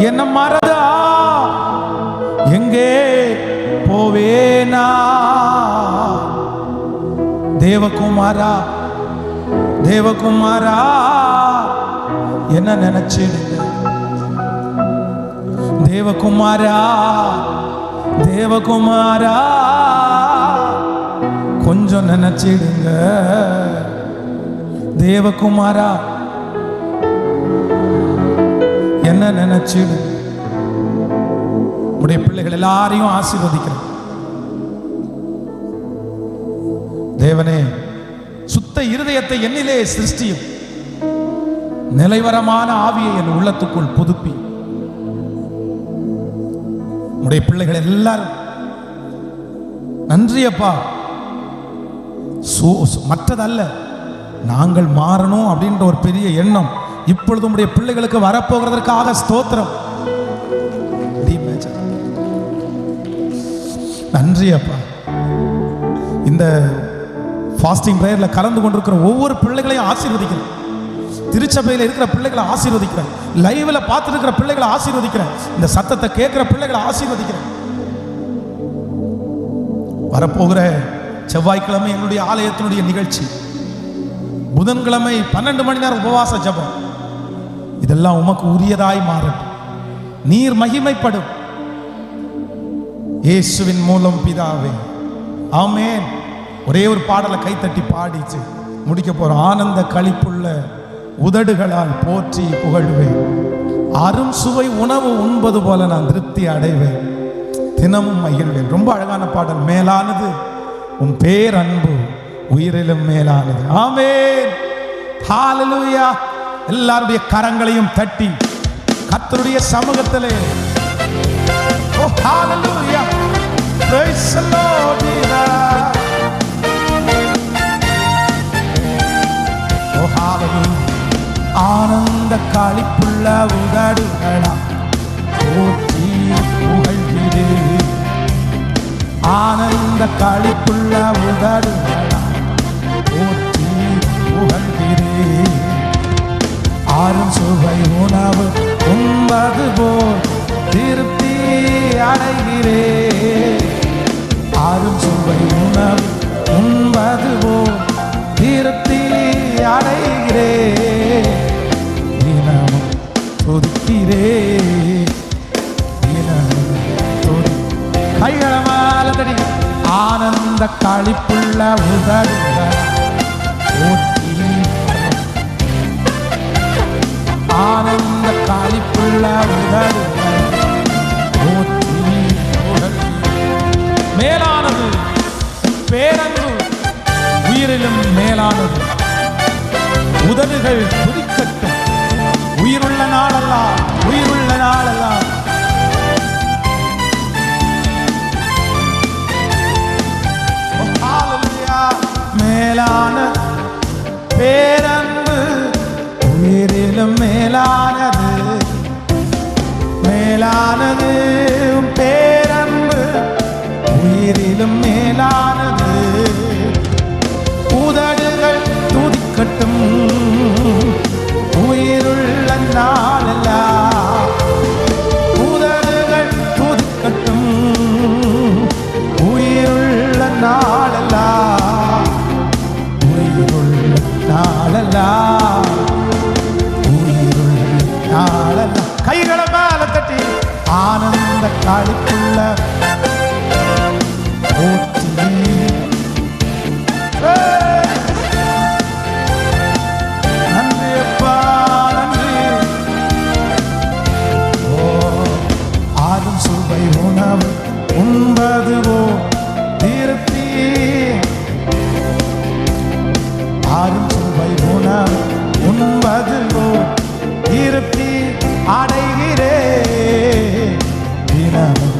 என்ன மறந்தா எங்கே போவேனா? தேவகுமாரா, தேவகுமாரா, என்ன நினைச்சிடுங்க. தேவகுமாரா, தேவகுமாரா, கொஞ்சம் நினைச்சிடுங்க. தேவகுமாரா, என்ன நினைச்சிடுங்க. உடைய பிள்ளைகள் எல்லாரையும் ஆசீர்வதிக்கிறேன். தேவனே, சுத்த இருதயத்தை என்னிலே சிருஷ்டியும், நிலைவரமான ஆவியை என் உள்ளத்துக்குள் புதுப்பி. உடைய பிள்ளைகள் எல்லாரும் நன்றியப்பா. மற்றதல்ல, நாங்கள் மாறணும் அப்படின்ற ஒரு பெரிய எண்ணம் இப்பொழுது உடைய பிள்ளைகளுக்கு வரப்போகிறதற்காக ஸ்தோத்திரம். நன்றி அப்பா. இந்த ஃபாஸ்டிங் பிரேயர்ல கலந்து கொண்டிருக்கிற ஒவ்வொரு பிள்ளைகளையும் ஆசீர்வதிக்கிறேன். திருச்சபையில் இருக்கிற பிள்ளைகளை ஆசீர்வதிக்கிறேன். லைவ்ல பார்த்துட்டு இருக்கிற பிள்ளைகளை ஆசீர்வதிக்கிறேன். இந்த சத்தத்தை கேட்கிற பிள்ளைகளை ஆசீர்வதிக்கிறேன். வரப்போகிற செவ்வாய்க்கிழமை எங்களுடைய ஆலயத்தினுடைய நிகழ்ச்சி, புதன்கிழமை 12 மணி நேரம் உபவாச ஜெபம். இதெல்லாம் உமக்கு உரியதாய் மாறட்டும். நீர் மகிமைப்படும். இயேசுவின் மூலம் பிதாவே, ஆமென். ஒரே ஒரு பாடலை கைத்தட்டி பாடிச்சு முடிக்க போறோம். ஆனந்த களிப்புள்ள உதடுகளால் போற்றி புகழ்வேன். அரும் சுவை உணவு உண்பது போல நான் திருப்தி அடைவேன். தினமும் மகிழ்வேன். ரொம்ப அழகான பாடல். மேலானது உன் பேரன்பு, உயிரிலும் மேலானது. ஆமென். ஹல்லேலூயா. எல்லாருடைய கரங்களையும் தட்டி கர்த்தருடைய சமூகத்திலே ஓ ஹல்லேலூயா, praise the Lord. ஓ ஹல்லேலூயா. ஆனந்த களிப்புள்ள உதடுகளா போற்றி புகழ்கிறேன். ஆனந்த களிப்புள்ள உதடுகளா போற்றி புகழ்கிறேன். ஆறும் சுவை உணவு உண்பது போல் திருப்தி அடைகிறேன். ஆறும் சுவை உணவு உண்பது போல் திருப்தி அடைகிறேன். தினமும் துதிக்கிறேன். தினமும் கைகளை மேல தடி. ஆனந்த களிப்புள்ள உதடுகள் போற்றி. ஆனந்த களிப்புள்ள உதடுகள் போற்றி புகழ். மேலானது பேரன்பு, உயிரிலும் மேலானது. உதடுகள் துதிக்கட்டும். உயிருள்ள நாளெல்லாம், உயிருள்ள நாளெல்லாம். மேலான பேரன்பு, உயிரிலும் மேலானது. மேலானது பேரன்பு, உயிரிலும் மேலானது. உதடுகள் துதிக்கட்டும். உயிருள்ள நாளெல்லாம் உதடுகள் துதிக்கட்டும். உயிருள்ள நாளெல்லாம், உயிருள்ள நாளெல்லாம், உயிருள்ள நாளெல்லாம். கைகளை மேல தட்டி ஆனந்த களிப்புள்ள போற்றி. நன்றி அப்பா, நன்றி. ஓ ஆறும் சுவை உணவு உண்பதுவோ திருப்தி. ஆறும் சுவை உணவு உண்பதுவோ திருப்தி அடைகிறேன். தினமும்